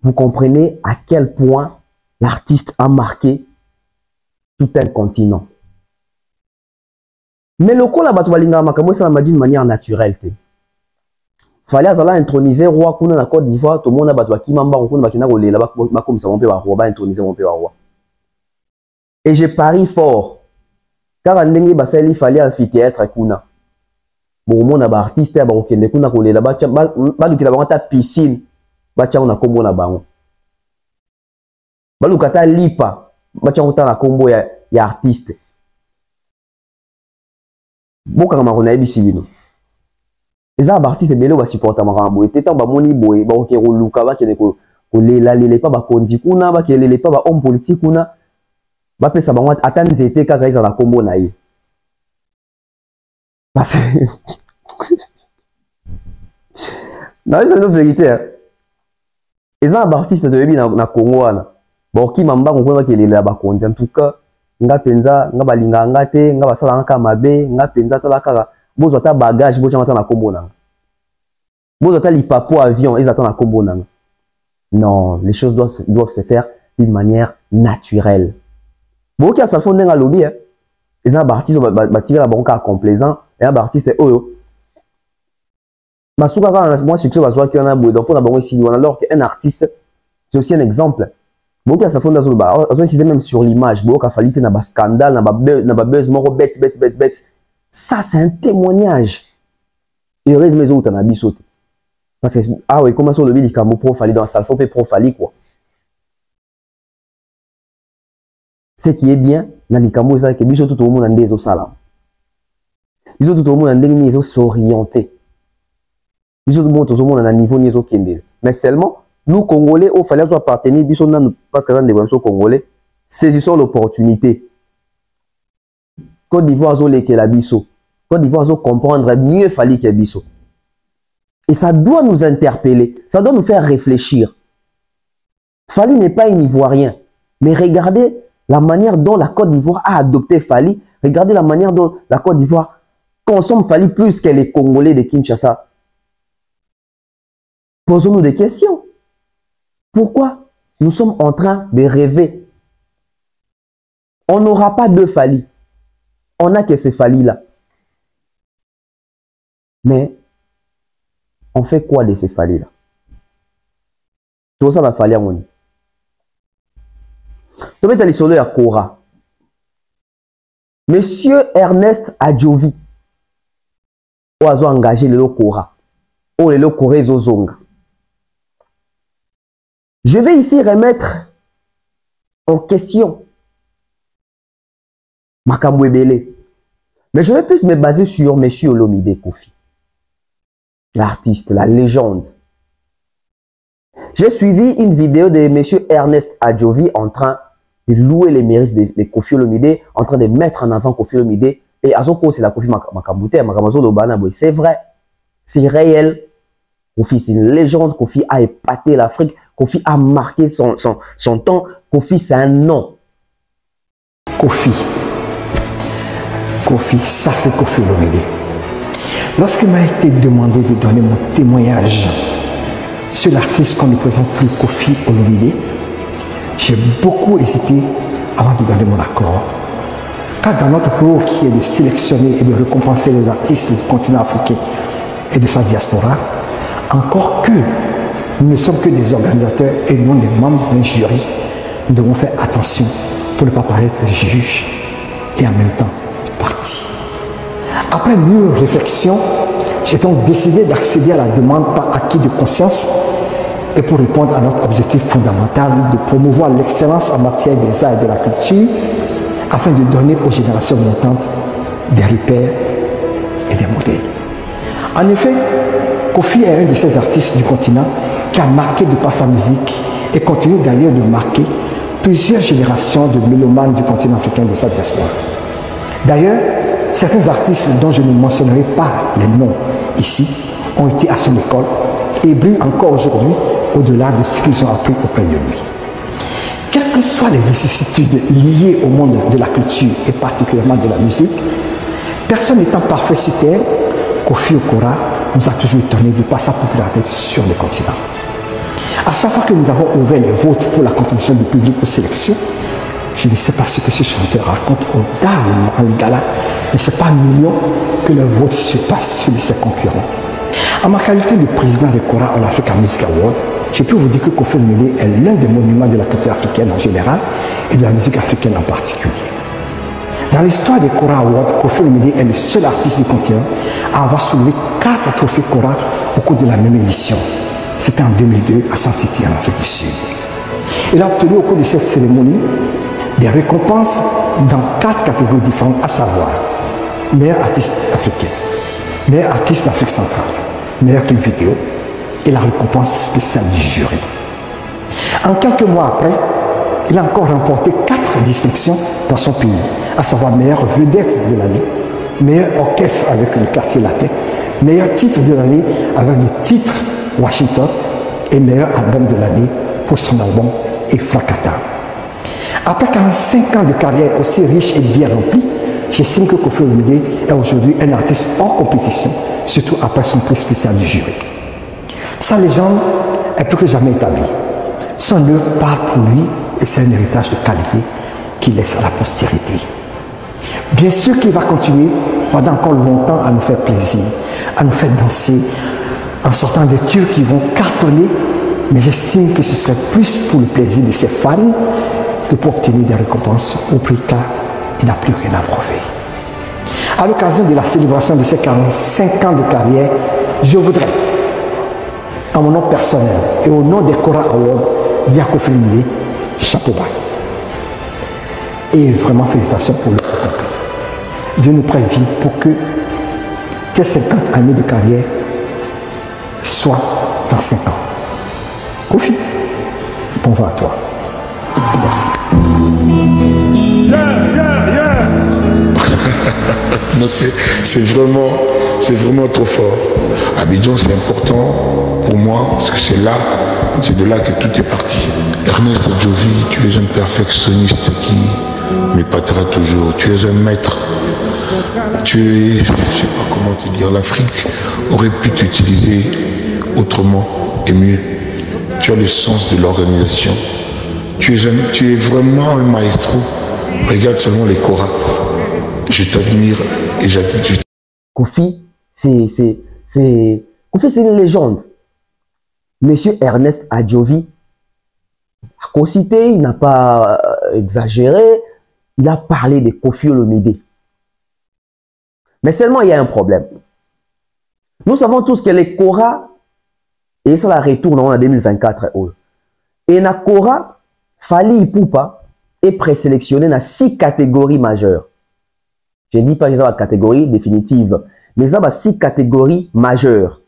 Vous comprenez à quel point l'artiste a marqué tout un continent. Mais le coup là bateau balinga makambo ça m'a dit d'une manière naturelle. Fallait azala introniser roi kuna na Côte d'Ivoire, tout le monde a bateau qui mamba on kuna bakina ko lela ba comme ça mon père roi ba introniser mon père roi. Et j'ai pari fort. Car en dengue basali fallait amphithéâtre kuna. bon mona ba artiste ba okende kuna kolela ba lukila bango ta piscine ba tia na kombo na bango ba lukata lipa ba tia na kombo ya artiste boka kama kona ebisi bino eza ba artiste belo ba supporter makambo eteta ba moni boye ba okero luka ba kene ko lela lele pa ba konzi kuna ba kelele pa ba homme politique kuna ba pesa bango ata nzete kaka eza na kombo na ye parce na c'est une vérité eza ba artiste de yebi na Congo wana ba okima mbango kuna kelela ba konzi en tout cas nga penza nga balinga nga te nga basala nga mabe nga penza tala kaka bozo ta bagage bo chamata na kombo na bozo ta lipapo avion ezata na kombo na non, les choses doivent se faire d'une manière naturelle. Bon, qui a sa fondé dans le lobby, les artistes vont tirer la banque à complaisant, et un artiste est oh. Masuka quand moi succès va soit qu'il y en a beaucoup donc pour la banque ici alors qu'un artiste c'est aussi un exemple. Bon, qui a sa fondé dans le bar, on insiste même sur l'image, bon, qui a fallu qu'il y ait un scandale, un buzz, mort bête. Ça c'est un témoignage. Et heureusement les autres en a sauté. Parce que, ah oui, comment ça le dit quand profali dans ça, faut profali quoi. Ce qui est bien, dans les camos, c'est que biso tout le monde a des salam. Biso tout le monde a des s'orienter. Biso tout le monde a un niveau nizo kende. Mais seulement, nous Congolais, il fallait appartenir, biso nan parce que dans des Congolais, saisissons l'opportunité. Côte d'Ivoire zo leke la biso. Côte d'Ivoire zo comprendre mieux fallait que biso. Et ça doit nous interpeller, ça doit nous faire réfléchir. Fali n'est pas un Ivoirien, mais regardez la manière dont la Côte d'Ivoire a adopté Fali, regardez la manière dont la Côte d'Ivoire consomme Fali plus que les Congolais de Kinshasa. Posons-nous des questions. Pourquoi nous sommes en train de rêver? On n'aura pas deux Fali. On n'a que ces Fali-là. Mais on fait quoi de ces Fali-là? Tout ça, la Fali à mon. Tu mets sur le Kora. Monsieur Ernest Adjovi, ou a engagé le Kora, ou le Kora Zozonga. Je vais ici remettre en question Makambo Ebele. Mais je vais plus me baser sur Monsieur Olomide Kofi. L'artiste, la légende. J'ai suivi une vidéo de M. Ernest Adjovi en train de louer les mérites de Kofi Olomide, en train de mettre en avant Kofi Olomide. Et à son cause, c'est la Kofi Makambute, Makamazo Lobana. C'est vrai, c'est réel. Kofi, c'est une légende. Kofi a épaté l'Afrique. Kofi a marqué son temps. Kofi, c'est un nom. Kofi, ça c'est Kofi Olomide. Lorsqu'il m'a été demandé de donner mon témoignage sur l'artiste qu'on ne présente plus, Kofi Olomide, j'ai beaucoup hésité avant de donner mon accord. Car dans notre rôle qui est de sélectionner et de récompenser les artistes du continent africain et de sa diaspora, encore que nous ne sommes que des organisateurs et non des membres d'un jury, nous devons faire attention pour ne pas paraître juge et en même temps parti. Après une mûre réflexion, j'ai donc décidé d'accéder à la demande par acquis de conscience et pour répondre à notre objectif fondamental de promouvoir l'excellence en matière des arts et de la culture afin de donner aux générations montantes des repères et des modèles. En effet, Kofi est un de ces artistes du continent qui a marqué de par sa musique et continue d'ailleurs de marquer plusieurs générations de mélomanes du continent africain de sa diaspora. D'ailleurs, certains artistes dont je ne mentionnerai pas les noms ici ont été à son école et brillent encore aujourd'hui au-delà de ce qu'ils ont appris auprès de lui. Quelles que soient les vicissitudes liées au monde de la culture et particulièrement de la musique, personne n'étant parfait sur terre, Kofi Okora nous a toujours étonnés de par sa popularité sur le continent. À chaque fois que nous avons ouvert les votes pour la contribution du public aux sélections, je ne sais pas ce que ce chanteur raconte aux dames en Ligala, mais ce n'est pas un million que le vote se passe sur ses concurrents. En ma qualité de président de Kora All Africa Music Award, je peux vous dire que Kofi Olomide est l'un des monuments de la culture africaine en général et de la musique africaine en particulier. Dans l'histoire des Kora Awards, Koffi Olomide est le seul artiste du continent à avoir soulevé 4 trophées Kora au cours de la même édition. C'était en 2002 à Sun City, en Afrique du Sud. Il a obtenu au cours de cette cérémonie des récompenses dans 4 catégories différentes, à savoir meilleur artiste africain, meilleur artiste d'Afrique centrale, meilleur clip vidéo et la récompense spéciale du jury. En quelques mois après, il a encore remporté 4 distinctions dans son pays, à savoir meilleure vedette de l'année, meilleur orchestre avec le quartier latin, meilleur titre de l'année avec le titre Washington et meilleur album de l'année pour son album Efrakata. Après 45 ans de carrière aussi riche et bien remplie, j'estime que Koffi Olomide est aujourd'hui un artiste hors compétition, surtout après son prix spécial du jury. Sa légende est plus que jamais établie. Son œuvre parle pour lui et c'est un héritage de qualité qu'il laisse à la postérité. Bien sûr qu'il va continuer pendant encore longtemps à nous faire plaisir, à nous faire danser, en sortant des tubes qui vont cartonner, mais j'estime que ce serait plus pour le plaisir de ses fans que pour obtenir des récompenses, au plus car il n'a plus rien à prouver. À l'occasion de la célébration de ses 45 ans de carrière, je voudrais, en mon nom personnel et au nom des Kora Awards, dire à Koffi Olomide, chapeau bas. Et vraiment félicitations pour le accompli. Dieu nous prévient pour que tes 50 années de carrière soient dans 5 ans. Koffi, bon vent à toi. Merci. Non, c'est vraiment trop fort. Abidjan, c'est important pour moi parce que c'est de là que tout est parti. Ernest Adjovi, tu es un perfectionniste qui m'épatera toujours. Tu es un maître. Tu es, je ne sais pas comment te dire, l'Afrique aurait pu t'utiliser autrement et mieux. Tu as le sens de l'organisation. Tu es vraiment un maestro. Regarde seulement les Kora. Je t'admire et j'admire. Koffi, c'est une légende. Monsieur Ernest Adjovi a co-cité, il n'a pas exagéré, il a parlé de Koffi Olomide. Mais seulement il y a un problème. Nous savons tous que les Kora, et ça la retourne en 2024, et na Kora, Fally Ipupa est présélectionné dans 6 catégories majeures. Je ne dis pas que c'est la catégorie définitive, mais ça va 6 catégories majeures.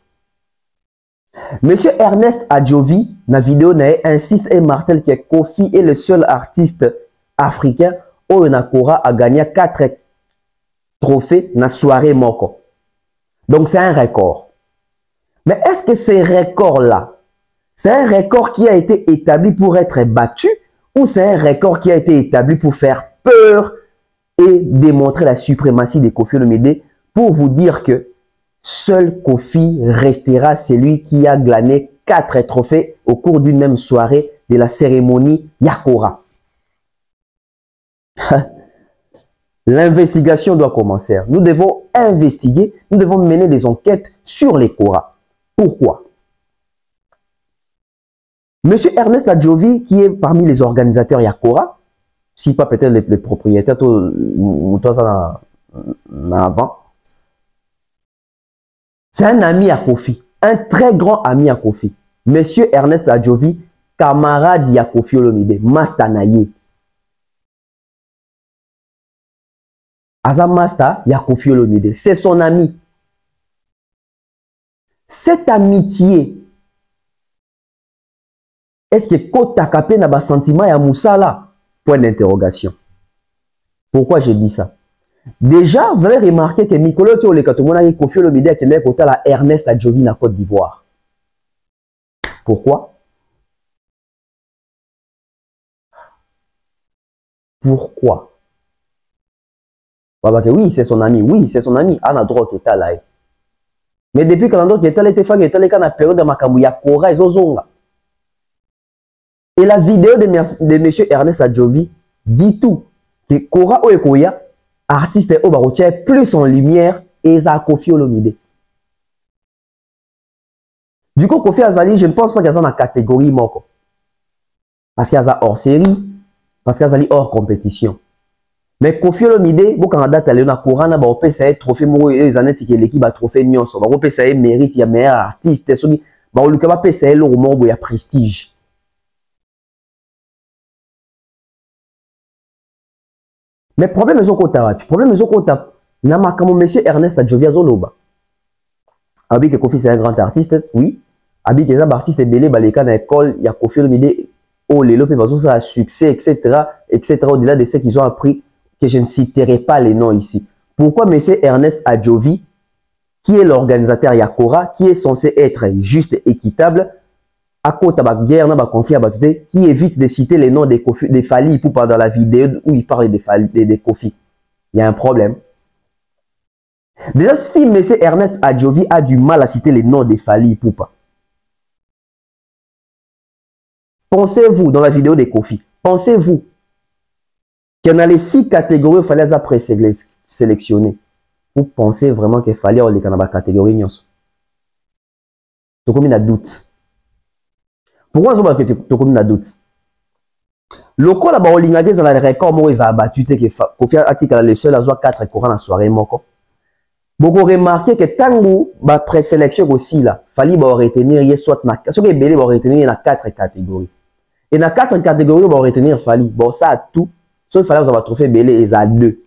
Monsieur Ernest Adjovi, dans la vidéo, insiste et martèle que Koffi est le seul artiste africain où Kora a gagné 4 trophées dans la soirée Moko. Donc c'est un record. Mais est-ce que ces records-là, c'est un record qui a été établi pour être battu ou c'est un record qui a été établi pour faire peur et démontrer la suprématie de Koffi Olomide pour vous dire que seul Koffi restera celui qui a glané 4 trophées au cours d'une même soirée de la cérémonie Yakora. L'investigation doit commencer. Nous devons investiguer, nous devons mener des enquêtes sur les Kora. Pourquoi? Monsieur Ernest Adjovi, qui est parmi les organisateurs Yakora, si pas peut-être les propriétaires, tout ça avant, c'est un ami à Koffi, un très grand ami à Koffi. Monsieur Ernest Adjovi, camarade ya Koffi Olomide, Mastanaye. Aza Masta ya Koffi Olomide, c'est son ami. Cette amitié, est-ce que Kota Kapé n'a pas sentiment ya Moussala? Point d'interrogation. Pourquoi j'ai dit ça? Déjà, vous avez remarqué que Mikolo Tio Katumona et Koffi Olomide qui est côté la Ernest Adjovi na Côte d'Ivoire. Pourquoi? Pourquoi? Oui, c'est son ami. Oui, c'est son ami. Ana droit qui est là. Mais depuis que l'endroit qui est là, il était fait que dans la période de Makamouya Kora et Zozonga. Et la vidéo de M. Ernest Adjovi dit tout. Que Kora Oekoya, artiste Obarotia, plus en lumière et ça Koffi Olomide. Du coup, Koffi Azali, je ne pense pas qu'il y a dans la catégorie Moko. Parce qu'il y a hors série, parce qu'il y a hors compétition. Mais Kofi Olomide, bon candidat à Léona Corana, bah on ça trophée moro et les années qui l'équipe a trophée nyonso, bah on ça mérite, il y a meilleur artiste, bah on lui va ça le roman il y a prestige. Mais problème est au côté, problème est au côté. Nama comme monsieur Ernest Adjovia Zoloba. Abi que Kofi c'est un grand artiste, oui. Abi que les artistes belé baleka dans l'école, il y a Kofi Olomide, oh les lopes parce que ça a succès, etc., etc. Au-delà de ce qu'ils ont appris. Que je ne citerai pas les noms ici. Pourquoi M. Ernest Adjovi, qui est l'organisateur Yakora, qui est censé être juste et équitable, à côté de la guerre, qui évite de citer les noms des Fally Ipupa dans la vidéo où il parle des Kofi. Il y a un problème. Déjà, si M. Ernest Adjovi a du mal à citer les noms des Fally Ipupa, pensez-vous dans la vidéo des Kofi, pensez-vous qu'il y en a les 6 catégories où il fallait après sélectionner. Vous pensez vraiment qu'il fallait les catégories nyons? Tu as un doute. Pourquoi tu as un doute? Le cas là-bas, on a dans le record, où ils ont abattu que Kofi a dit le seul à jouer 4 courants dans la soirée. Beaucoup remarqué que tant que la présélection aussi, il fallait retenir soit ce qui est belé, retenir dans 4 catégories. Et dans 4 catégories, on va retenir Fally. Bon, ça a tout. Sauf qu'il fallait avoir trophée belé, ils ont 2.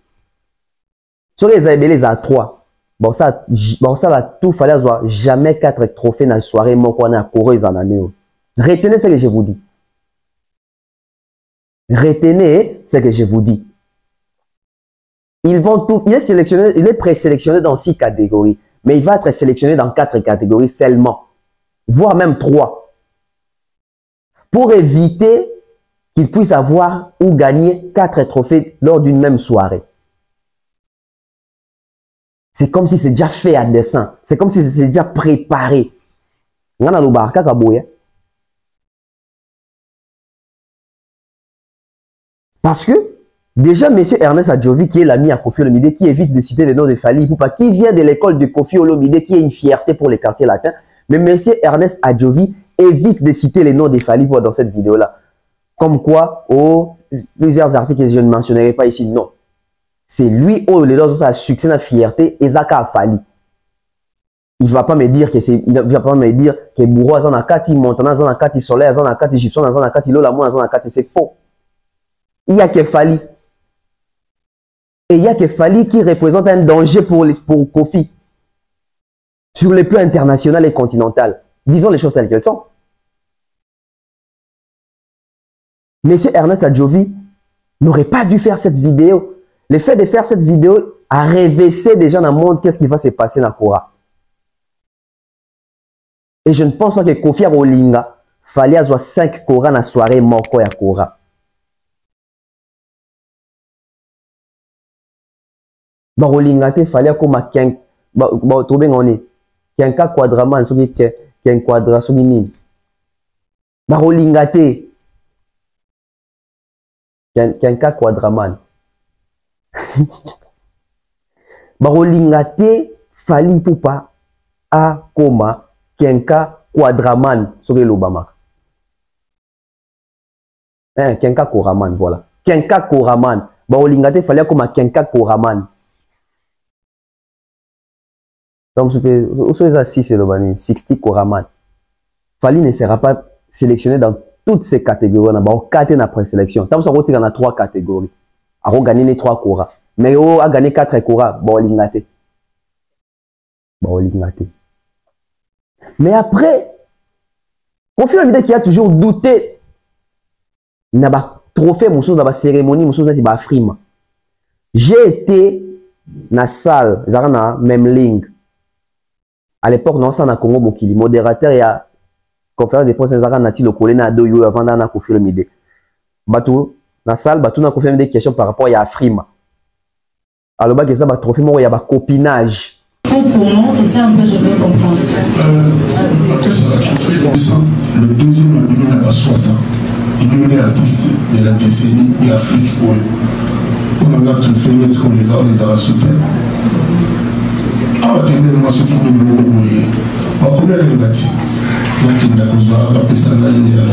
Sur les belé, ils ont 3. Bon, ça va tout, fallait avoir jamais 4 trophées dans la soirée, moi, qu'on a couru, ils en ont. Retenez ce que je vous dis. Retenez ce que je vous dis. Ils vont tout, il est sélectionné, il est présélectionné dans 6 catégories, mais il va être sélectionné dans 4 catégories seulement, voire même 3. Pour éviter qu'il puisse avoir ou gagner 4 trophées lors d'une même soirée. C'est comme si c'est déjà fait à dessein. C'est comme si c'est déjà préparé. Parce que, déjà, M. Ernest Adjovi, qui est l'ami à Kofi Olomide, qui évite de citer les noms de Fally Ipupa, qui vient de l'école de Kofi Olomide, qui est une fierté pour les quartiers latins, mais M. Ernest Adjovi évite de citer les noms de Fally Ipupa dans cette vidéo-là. Comme quoi, oh, plusieurs articles que je ne mentionnerai pas ici, non. C'est lui, oh, les autres, ça a succès, la fierté, et ça a fallu. Il ne va pas me dire que c'est, il va pas me dire que Bourreau, Zanakati, Montana, Zanakati, Soleil, Zanakati, Gibson, Zanakati, Lola, moi, Zanakati, c'est faux. Il y a que Fally. Et il y a que Fally qui représente un danger pour Kofi. Sur les plans international et continental. Disons les choses telles qu'elles sont. Monsieur Ernest Adjovi n'aurait pas dû faire cette vidéo. Le fait de faire cette vidéo a révélé déjà dans le monde qu'est-ce qui va se passer dans Kora. Et je ne pense pas que Kofi Arolinga fallait avoir 5 Kora dans la soirée Moko ya Kora. Barolinga te fallait comme à 15 trouver on est 15 quadraman ce qui est 15 quadra ce qui ni Barolinga te 15 quadraman Barolinga te Fally Ipupa a koma 15 quadraman sur l'Obama. 15 koraman voilà. 15 koraman. Barolinga te fallait comme 15 koraman. Donc, sur les assises, c'est le 60 koraman. Fally ne sera pas sélectionné dans toutes ces catégories. On a 4 dans présélection. Tant que ça, on a 3 catégories. On a gagné les 3 koras. Mais on a gagné 4 koras. Barolinga te. Mais après, Kofi Olomide qui a toujours douté, il n'a pas trophée, il n'a pas cérémonie, il n'a pas frime. J'ai été dans la salle, dans la même ligne. À l'époque, non, ça n'a Congo Bokili. Modérateur, il y a conférence de presse, il y a Nati Lokole, na Doyo, avant d'ana Kofi Olomide. Batou, dans la salle, Batou n'a Kofi Olomide des questions par rapport à frime. Alors, il y a un trophée, il y a un copinage. Comment c'est ça un peu, je veux comprendre. Après ça a chauffé dans le deuxième album n'a pas 60. Il est artiste de la décennie et Afrique. On a tout fait mettre comme les gars, on les a sautés. Ah, moi, ce qui me dit, ma première est négative. Donc, il a causé un peu ça là, il est à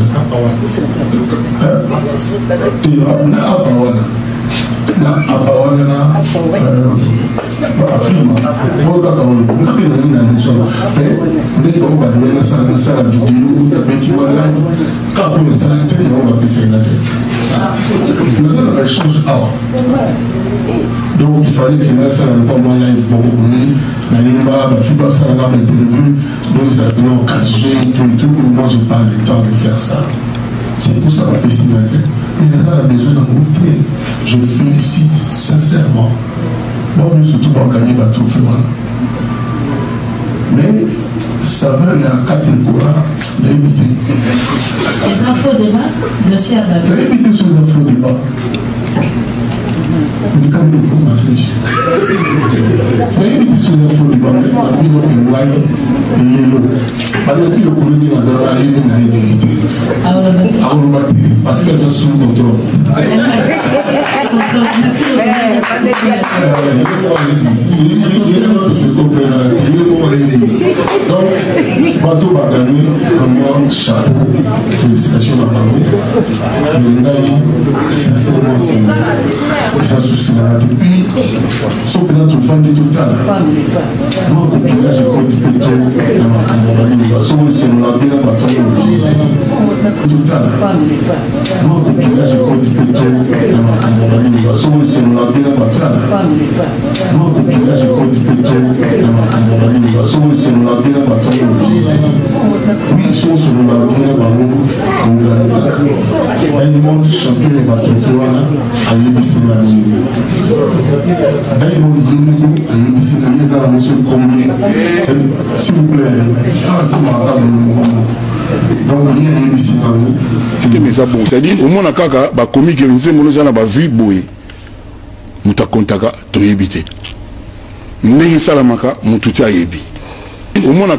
Donc il fallait qu'il y ait ça dans le moyen de donc ils appelaient en 4G, tout, moi j'ai pas le temps de faire ça. C'est pour ça que il a besoin d'un groupe. Je félicite sincèrement. Moi, surtout pour gagner ma trophée. Mais ça va, il y a 4 courants. Les infos débat, monsieur Abad. Vous avez évité sur les infos débat. Mais quand même, vous avez évité sur les infos débat. Le colonel Nazara a eu une vérité. Parce qu'elles sont sous contrôle. Donc, bateau va gagner, vraiment chapeau, félicitations à Maro. Le Ngaï, sincèrement, c'est ça souci là depuis. Sauf peut-être fan de total. Moi, comme tu l'as, j'ai compris que dans ma campagne, sauf que c'est le bien à bateau. Total. Moi, comme tu l'as, j'ai compris que dans ma campagne, sauf que c'est le bien à bateau. Moi, comme tu l'as, j'ai compris que dans ma campagne, sauf que c'est le bien à bateau. Oui, sauf que c'est le bien à bateau. Un monde champion de bateau, à l'ébissina. Un monde de à l'ébissina, les armes, monsieur, combien? S'il vous plaît, donc il y a une ébissina. Mais ça bon, c'est-à-dire, au moins, on a commis que nous avons vu boy. Nous avons contacté, tu as évité. Nous avons salamaka, nous avons évité. Au moins, on a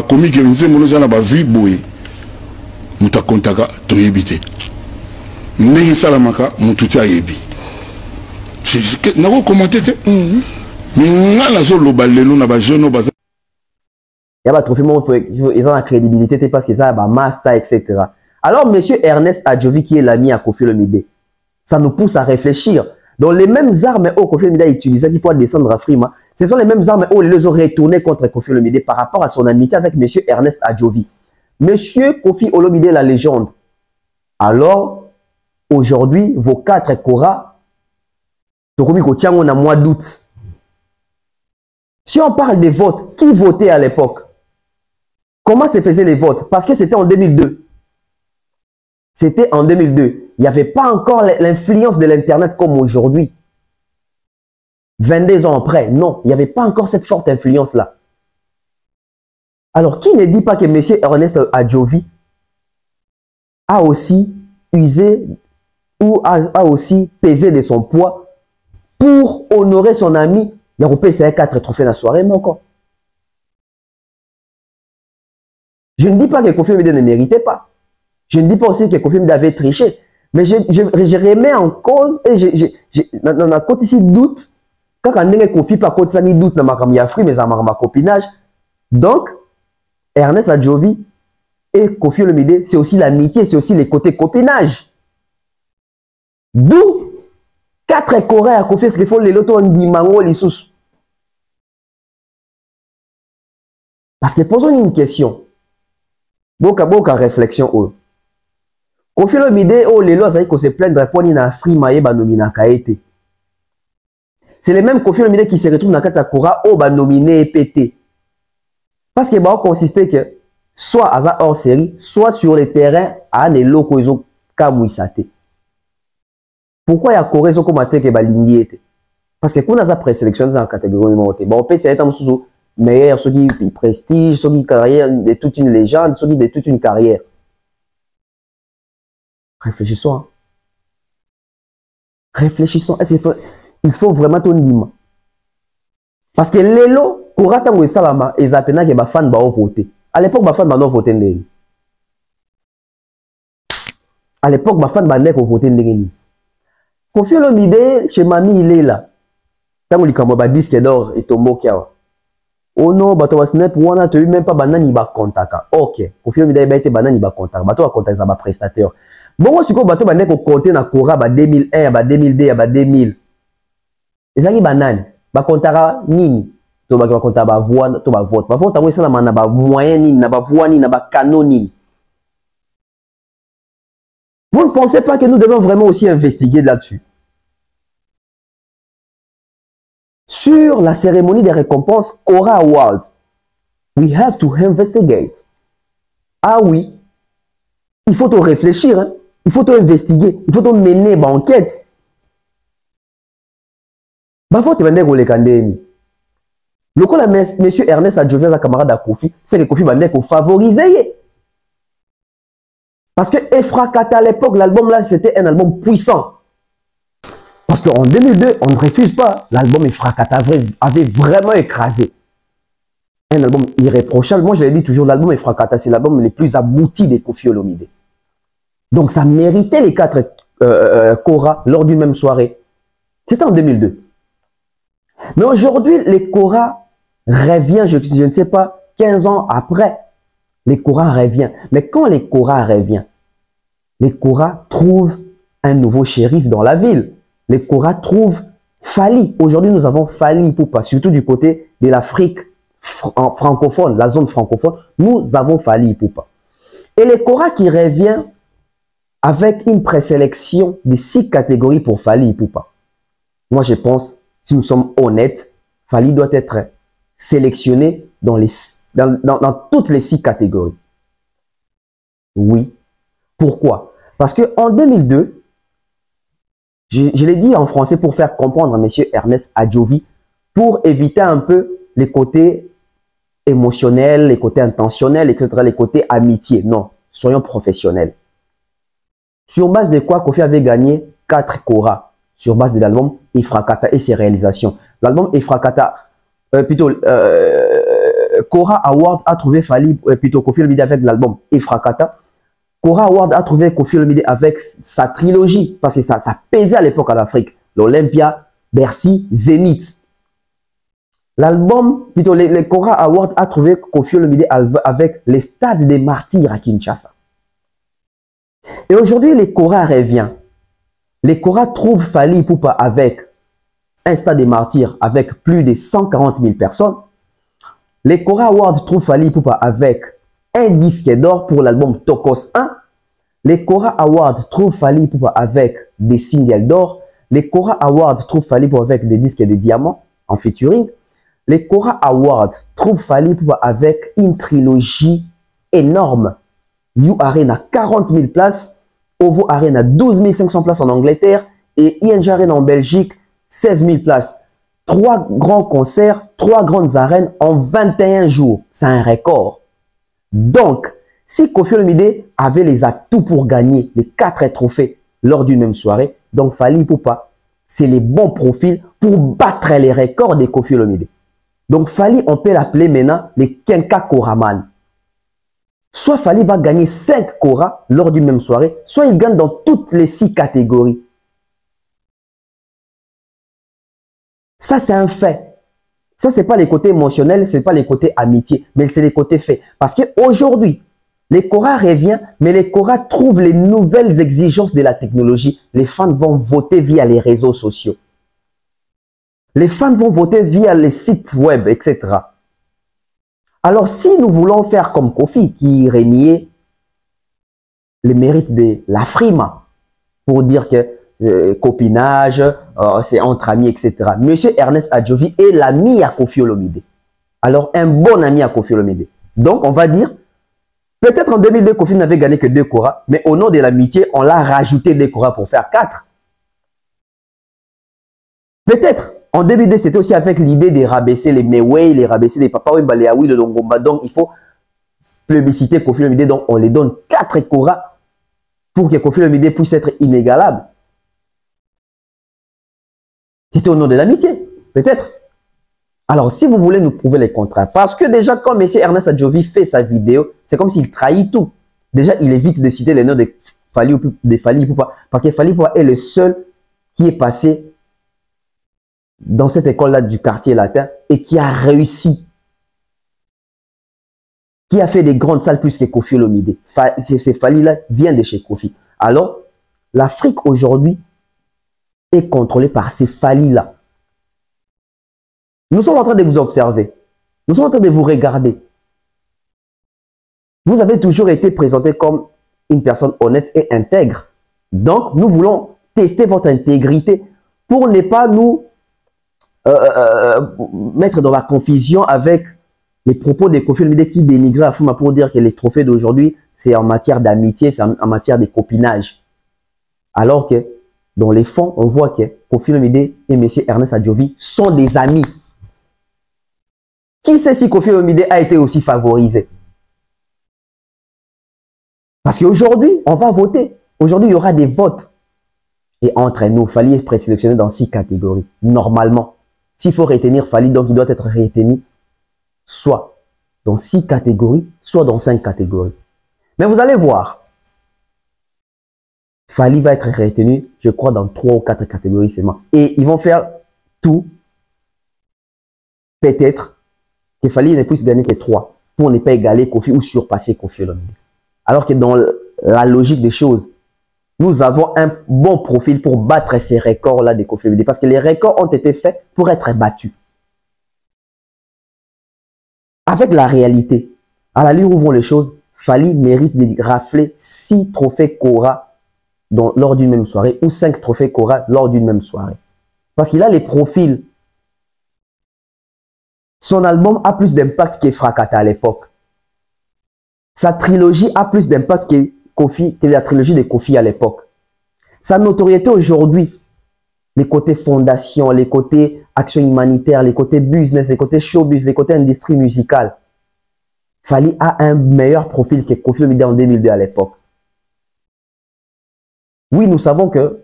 commis que nous avons vu boy. Nous avons contacté, tu as évité. Nous avons salamaka, nous avons évité. Nous avons commenté. Mais nous avons jeune. Il y a pas trop ils ont la crédibilité parce que ça a master, etc. Alors, monsieur Ernest Adjovi, qui est l'ami à Kofi Olomide, ça nous pousse à réfléchir. Donc, les mêmes armes que Kofi Olomide a utilisées pour descendre à Frima, ce sont les mêmes armes où les ont retournées contre Kofi Olomide par rapport à son amitié avec monsieur Ernest Adjovi. Monsieur Kofi Olomide, la légende. Alors, aujourd'hui, vos 4 Kora, on a mois d'août. Si on parle des votes, qui votait à l'époque? Comment se faisaient les votes? Parce que c'était en 2002. C'était en 2002. Il n'y avait pas encore l'influence de l'Internet comme aujourd'hui. 22 ans après, non, il n'y avait pas encore cette forte influence-là. Alors, qui ne dit pas que M. Ernest Adjovi a aussi usé ou a aussi pesé de son poids pour honorer son ami? Il y a eu 4 trophées dans la soirée, mais encore. Je ne dis pas que Kofi Olomide ne méritait pas. Je ne dis pas aussi que Kofi Olomide avait triché. Mais je remets en cause et on a côté ici doute. Quand on a Kofi pas côté ça ni doute dans ma camiafri mais dans ma copinage. Donc Ernest Adjovi et Kofi Olomide, c'est aussi l'amitié, c'est aussi les côtés copinage. D'où 4 Coréens à Kofi, ce qu'il faut les lotos on dit mango les sous. Parce que posons une question. Boka réflexion oh. Kofi Olomide oh les lois qu'on se plaindre pour ni na frima et banomina kaete. C'est les mêmes Kofi Olomide qui se retrouvent dans la Kora oh banominé et pété. Parce que bah consistait que soit à hors série, soit sur le terrain à ne loko ils ont kamouisate. Pourquoi il y a Corée ils ont commenté que ba ligné? Parce que quand on a présélectionné dans la catégorie montée, bah on peut c'est un sous meilleur, ceux qui prestige, ceux qui carrière de toute une légende, ceux qui de toute une carrière. Réfléchissons. Hein. Réfléchissons. Est-ce qu'il faut vraiment ton lima? Parce que les lots, Kourata ou Salama, ils appellent que les fans vont voter. À l'époque, les fans vont voter. À l'époque, les fans vont voter. Kofi Olomide, chez Mami, il est là. Tant que les disque d'or et tombeau kia. Oh non, bato wa snap wana te même pas banani ba contaka. OK. Kofi Olomide ba été banani ba contaka. Bato wa contaka za ba prestataire. Bon, si ko bato ba nek ko compter na Kora ba 2001, ba 2002, ba 2000. ezaki banani bakontaka nini to bakontaka ba voix to ba vote tango esalama na ba moyen nini na ba voix nini na ba canaux nini. Vous ne pensez pas que nous devons vraiment aussi investiguer là-dessus? Sur la cérémonie des récompenses Cora Awards, we have to investigate. Ah oui, il faut tout réfléchir, hein? Il faut tout investiguer, il faut tout mener une enquête. Bafote bande ko lekandeni. Le coup, monsieur Ernest Adjovi, sa camarade à Kofi, c'est que Kofi bande ko favoriser. Parce que Efrakata à l'époque, l'album là, c'était un album puissant. Parce qu'en 2002, on ne refuse pas, l'album Efrakata avait vraiment écrasé. Un album irréprochable. Moi, je l'ai dit toujours, l'album Efrakata, c'est l'album le plus abouti des Koffi Olomide. Donc, ça méritait les 4 Cora lors d'une même soirée. C'était en 2002. Mais aujourd'hui, les Cora reviennent, je ne sais pas, 15 ans après, les Cora reviennent. Mais quand les Cora reviennent, les Cora trouvent un nouveau shérif dans la ville. Les Cora trouvent Fally. Aujourd'hui, nous avons Fally Ipupa, surtout du côté de l'Afrique francophone, la zone francophone. Nous avons Fally Ipupa. Et les Cora qui reviennent avec une présélection de 6 catégories pour Fally Ipupa. Moi, je pense, si nous sommes honnêtes, Fally doit être sélectionné dans toutes les 6 catégories. Oui. Pourquoi? Parce qu'en 2002, je l'ai dit en français pour faire comprendre à M. Ernest Adjovi, pour éviter un peu les côtés émotionnels, les côtés intentionnels, etc., les côtés amitié. Non, soyons professionnels. Sur base de quoi Kofi avait gagné 4 Cora, sur base de l'album Efrakata et ses réalisations. L'album Efrakata, Cora Award a trouvé Fally, plutôt Koffi Olomide avec l'album Efrakata. Cora Award a trouvé Koffi Olomide avec sa trilogie, parce que ça pesait à l'époque en Afrique. L'Olympia, Bercy, Zénith. L'album, plutôt les Cora Award a trouvé Koffi Olomide avec les Stades des Martyrs à Kinshasa. Et aujourd'hui, les Cora reviennent. Les Cora trouvent Fally Ipupa avec un Stade des Martyrs avec plus de 140 000 personnes. Les Cora Awards trouvent Fally Ipupa avec un disque d'or pour l'album Tokos 1. Les Cora Awards trouvent Fally Ipupa avec des singles d'or. Les Cora Awards trouvent Fally Ipupa avec des disques de diamants en featuring. Les Cora Awards trouvent Fally Ipupa avec une trilogie énorme. You Arena 40 000 places, Ovo Arena 12 500 places en Angleterre et ING Arena en Belgique 16 000 places. 3 grands concerts, 3 grandes arènes en 21 jours. C'est un record. Donc, si Koffi Olomide avait les atouts pour gagner les 4 trophées lors d'une même soirée, donc Fally Ipupa, c'est les bons profils pour battre les records de Koffi Olomide. Donc Fally, on peut l'appeler maintenant les Kenka Koraman. Soit Fally va gagner 5 Cora lors d'une même soirée, soit il gagne dans toutes les 6 catégories. Ça, c'est un fait. Ça, ce n'est pas les côtés émotionnels, ce n'est pas les côtés amitié, mais c'est les côtés faits. Parce qu'aujourd'hui, les Cora reviennent, mais les Cora trouvent les nouvelles exigences de la technologie. Les fans vont voter via les réseaux sociaux. Les fans vont voter via les sites web, etc. Alors, si nous voulons faire comme Kofi, qui reniait le mérite de la frima, pour dire que copinage, c'est entre amis, etc. Monsieur Ernest Adjovi est l'ami à Koffi Olomide. Alors, un bon ami à Koffi Olomide. Donc, on va dire, peut-être en 2002, Kofi n'avait gagné que 2 Cora, mais au nom de l'amitié, on l'a rajouté 2 Cora pour faire 4. Peut-être. En 2002, c'était aussi avec l'idée de rabaisser les Meway, les rabaisser les Papa Wembaleaoui, le Longomba. Donc, il faut plébisciter Koffi Olomide. Donc, on les donne 4 Cora pour que Koffi Olomide puisse être inégalable. C'était au nom de l'amitié, peut-être. Alors, si vous voulez nous prouver les contraires, parce que déjà, quand M. Ernest Adjovi fait sa vidéo, c'est comme s'il trahit tout. Déjà, il évite de citer les noms de Fally Ipupa, parce que Fally Ipupa est le seul qui est passé dans cette école-là du quartier latin et qui a réussi, qui a fait des grandes salles plus que Koffi Olomide. Ces Fally-là viennent de chez Koffi. Alors, l'Afrique aujourd'hui est contrôlée par ces Fally-là. Nous sommes en train de vous observer. Nous sommes en train de vous regarder. Vous avez toujours été présenté comme une personne honnête et intègre. Donc, nous voulons tester votre intégrité pour ne pas nous mettre dans la confusion avec les propos des Koffi Olomide qui dénigrent la Afrima pour dire que les trophées d'aujourd'hui, c'est en matière d'amitié, c'est en matière de copinage. Alors que, dans les fonds, on voit que Koffi Olomide et M. Ernest Adjovi sont des amis. Qui sait si Koffi Olomide a été aussi favorisé? Parce qu'aujourd'hui, on va voter. Aujourd'hui, il y aura des votes. Et entre nous, Fally est présélectionné dans 6 catégories. Normalement, s'il faut retenir Fally, donc il doit être retenu soit dans 6 catégories, soit dans 5 catégories. Mais vous allez voir, Fally va être retenu, je crois, dans 3 ou 4 catégories seulement. Et ils vont faire tout, peut-être, que Fally ne puisse gagner que 3, pour ne pas égaler Koffi ou surpasser Koffi Olomide. Alors que dans la logique des choses, nous avons un bon profil pour battre ces records-là de Koffi Olomide. Parce que les records ont été faits pour être battus. Avec la réalité, à l'allure où vont les choses, Fally mérite de rafler 6 trophées Cora lors d'une même soirée ou 5 trophées Cora lors d'une même soirée. Parce qu'il a les profils. Son album a plus d'impact que Frakata à l'époque. Sa trilogie a plus d'impact que la trilogie de Koffi à l'époque. Sa notoriété aujourd'hui, les côtés fondation, les côtés action humanitaire, les côtés business, les côtés showbiz, les côtés industrie musicale. Fally a un meilleur profil que Koffi Olomide en 2002 à l'époque. Oui, nous savons que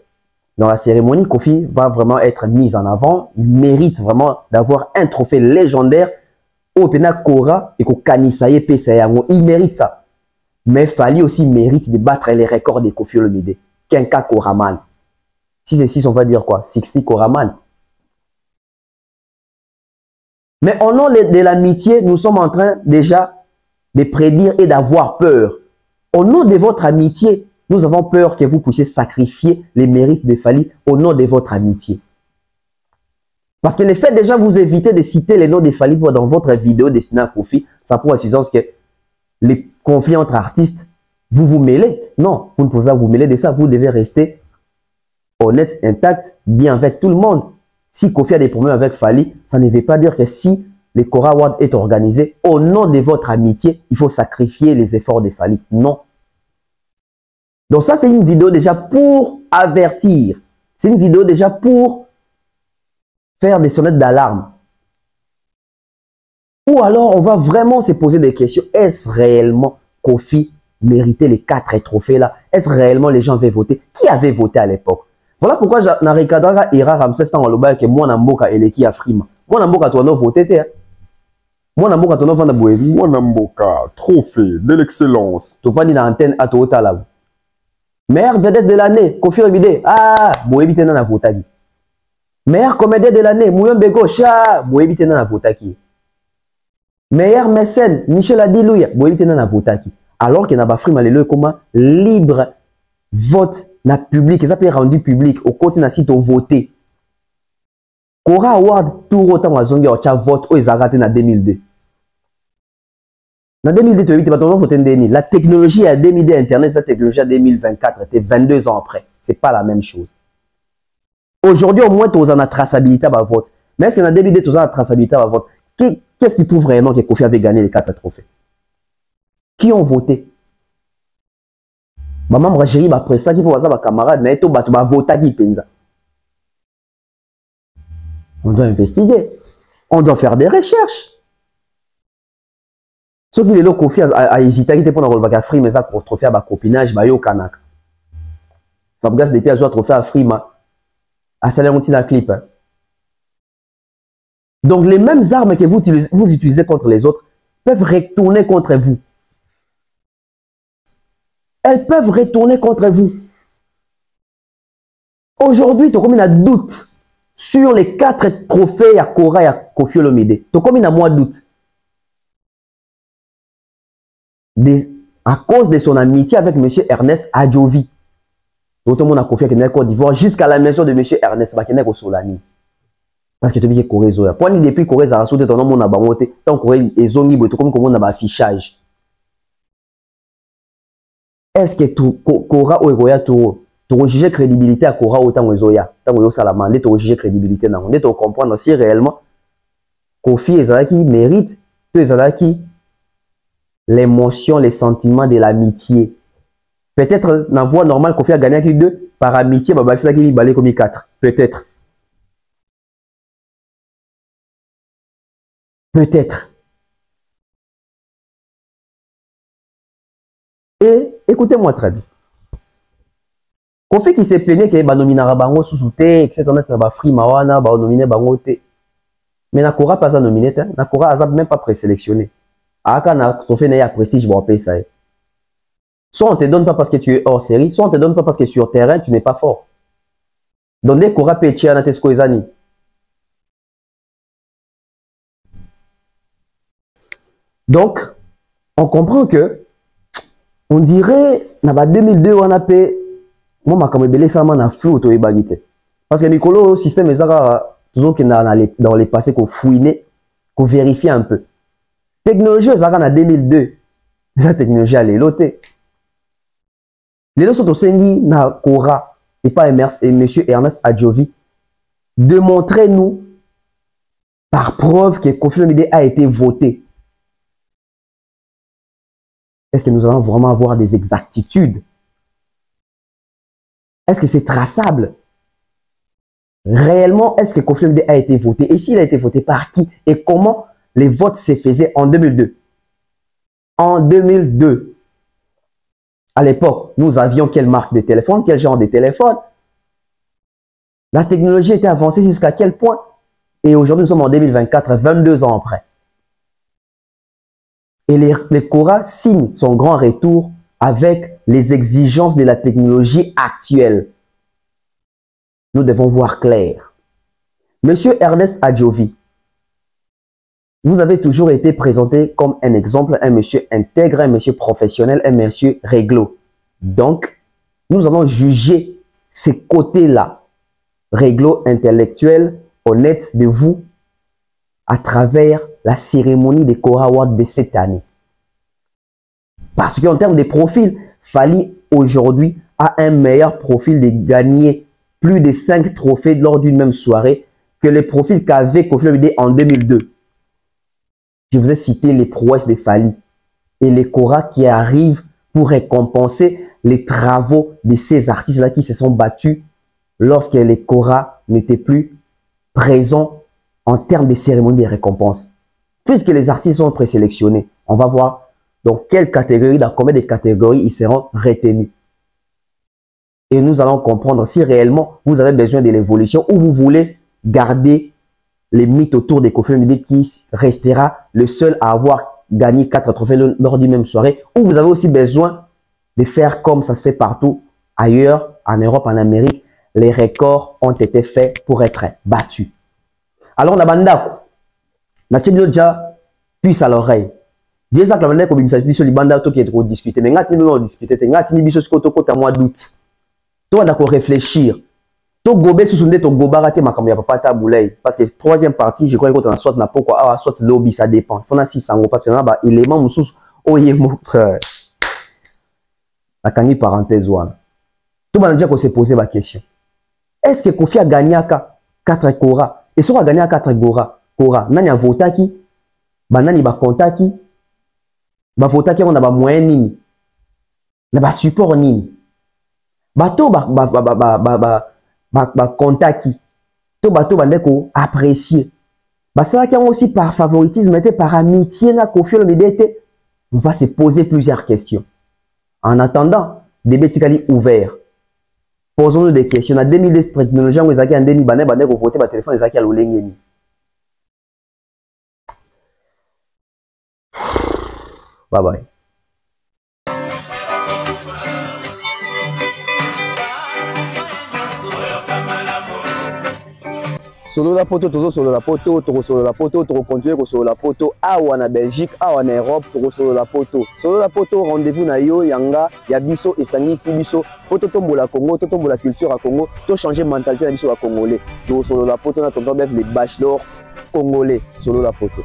dans la cérémonie, Koffi va vraiment être mis en avant. Il mérite vraiment d'avoir un trophée légendaire au Pena Cora et qu'au Kanisaye Pesayango. Il mérite ça. Mais Fally aussi mérite de battre les records de Koffi Olomide. Kenka Koraman. Si c'est 6, on va dire quoi? 60 Koraman. Mais au nom de l'amitié, nous sommes en train déjà de prédire et d'avoir peur. Au nom de votre amitié, nous avons peur que vous puissiez sacrifier les mérites de Fally au nom de votre amitié. Parce que le fait déjà vous éviter de citer les noms de Fally dans votre vidéo destinée à Koffi, ça prouve à suffisance que les conflits entre artistes, vous vous mêlez. Non, vous ne pouvez pas vous mêler de ça. Vous devez rester honnête, intact, bien avec tout le monde. Si Koffi a des problèmes avec Fally, ça ne veut pas dire que si le Cora Award est organisé, au nom de votre amitié, il faut sacrifier les efforts de Fally. Non. Donc ça, c'est une vidéo déjà pour avertir. C'est une vidéo déjà pour faire des sonnettes d'alarme. Ou alors, on va vraiment se poser des questions. Est-ce réellement Koffi méritait les 4 trophées là? Est-ce réellement les gens avaient voté? Qui avait voté à l'époque? Voilà pourquoi Narikadara ira Ramsès dans le que moi Namboka et l'équipe Afrima. Moi Namboka toi non voté. Moi Namboka toi non vanda boebi. Moi Namboka trophée de l'excellence. Tu vas dire l'antenne à Toyota là. Meilleur vedette de l'année, Koffi Olomide. Ah, boebi tena na votaki. Meilleur comédien de l'année, Mouyon Bego. Cha, boebi tena na votaki. Meilleur mécène, Michel Adilouya, boebi tena na votaki. Alors que na Afrima lelo comment libre vote na public, ça peut rendu public au côté na site au voter. Cora Award tout autant wa zongi au vote au ezagate na 2002. Na 2002 tu as voté ndeni. La technologie à 2002 internet, la technologie à 2024, c'était 22 ans après. C'est pas la même chose. Aujourd'hui au moins tu as la traçabilité à vote. Mais est-ce que na 2002 tu as la traçabilité à vote? Qu'est-ce qui prouve réellement que Koffi avait gagné les 4 trophées? Qui ont voté? Maman moi chérie après ça qui faut voir ça ma camarade mais to batu ba vota qui penza. On doit investiguer. On doit faire des recherches. Ceux qui les Koffi a hésité qui pour na rolba ka free mais ça trophée à ba copinage ba yo kanaka. Fabgas depuis a trophée à Frima. A salaire on tient clip. Hein. Donc les mêmes armes que vous utilisez contre les autres peuvent retourner contre vous. Elles peuvent retourner contre vous. Aujourd'hui, tu as combien de doutes sur les 4 trophées à Cora et à Koffi Olomide? Tu as combien de mois de doute? À cause de son amitié avec M. Ernest Adjovi. Tout le monde a confié à Côte d'Ivoire jusqu'à la maison de M. Ernest Bakene au Solani. Parce que tu dis que Corée Zoya. Pour nous, depuis Corée, ça a sauté ton nom, on a bamoté. Tant Corée, ils ont libre, tout comme on a affichage. Est-ce que Cora ou Egoya, tu juges crédibilité à Cora ou tant Zoya? Tant que Salama, tu juges crédibilité. Tu comprendre si réellement Kofi Ezalaki mérite que Ezalaki l'émotion, les sentiments de l'amitié. Peut-être, dans la voie normale, Kofi a gagné avec 2, par amitié, c'est ça qui balait comme 4. Peut-être. Peut-être. Et écoutez-moi très bien. Kofi qui s'est plaigné que nominera bango sous-souté, etc. On free mawana, nominé bango te. Mais Nakora pas nominé, Nakora a même pas présélectionné. Aka na Kofi n'a prestige pour payer ça. Soit on te donne pas parce que tu es hors série, soit on te donne pas parce que sur terrain tu n'es pas fort. Donc dès Kora Petia na Tesco Ezani. Donc on comprend que on dirait na 2002 on a payé moi ma kamebele ça man a flou to ebagité parce que Nicolo système ezaka toujours que dans les passés qu'on fouiner qu'on vérifie un peu technologie ezaka na 2002 ça technologie à l'éloté les deux sont au sengi na Cora et pas monsieur Ernest Adjovi démontrez-nous par preuve que Kofi Olomide a été voté. Est-ce que nous allons vraiment avoir des exactitudes? Est-ce que c'est traçable? Réellement, est-ce que Kofi Olomide a été voté? Et s'il a été voté par qui? Et comment les votes se faisaient en 2002? En 2002, à l'époque, nous avions quelle marque de téléphone? Quel genre de téléphone? La technologie était avancée jusqu'à quel point? Et aujourd'hui, nous sommes en 2024, 22 ans après. Et les Cora signent son grand retour avec les exigences de la technologie actuelle. Nous devons voir clair. Monsieur Ernest Adjovi, vous avez toujours été présenté comme un exemple, un monsieur intègre, un monsieur professionnel, un monsieur réglo. Donc, nous allons juger ces côtés-là, réglo, intellectuel, honnête de vous, à travers la cérémonie des Cora Awards de cette année. Parce qu'en termes de profil, Fally aujourd'hui a un meilleur profil de gagner plus de 5 trophées lors d'une même soirée que les profils qu'avait Kofi Olomide en 2002. Je vous ai cité les prouesses de Fally et les Cora qui arrivent pour récompenser les travaux de ces artistes-là qui se sont battus lorsque les Cora n'étaient plus présents en termes de cérémonie de récompense. Puisque les artistes sont présélectionnés, on va voir dans quelle catégorie, dans combien de catégories ils seront retenus. Et nous allons comprendre si réellement vous avez besoin de l'évolution ou vous voulez garder les mythes autour des Kofi Olomide qui restera le seul à avoir gagné 4 trophées lors d'une même soirée, ou vous avez aussi besoin de faire comme ça se fait partout ailleurs, en Europe, en Amérique. Les records ont été faits pour être battus. Alors, on a bandako. Na déjà puisse à l'oreille. Viens ça que la bandako bimisa biso li bandako qui est trop discuté. Mais ngati nous discuter, ngati ni biso skoto kota mois d'août. Toi on a réfléchir. To gobe susundé to gobara te makambo ya papa ta boulay parce que troisième partie, je crois que on a soit na pourquoi soit lobby ça dépend. Faut na 600 parce que na ba élément mususu oye montre. La kangi parenthèse wana. Tout le monde déjà qu'on s'est posé la question. Est-ce que Kofi a gagné à 4 Cora? Et si on a gagné à 4 Cora, nani a voté qui? Nani ba contaki? Ba voté qui on a ba moyen nini? Na ba support nini? Bato ba contaki. To bato bandeko apprécier. Ba ça qui aussi par favoritisme, par amitié na Kofi Olomide. On va se poser plusieurs questions. En attendant, débat tikali ouvert. Posons-nous des questions. En 2010, technologie, on a en 2000, on a voté par téléphone, on a voté l'olengeni. Bye bye. Solo la poto, tozo solo la poto, toro solo la poto, toro continuer solo la poto. Awa na Belgique, awa na Europe, toro solo la poto. Solo la poto, rendez-vous na yo, yanga, ya biso, esangisi biso. Poto tombo la Congo, to tombo la culture à Congo, to changer mentalité na biso à Congolais. Toro solo la poto, na tonton bef les bachelors congolais. Solo la poto.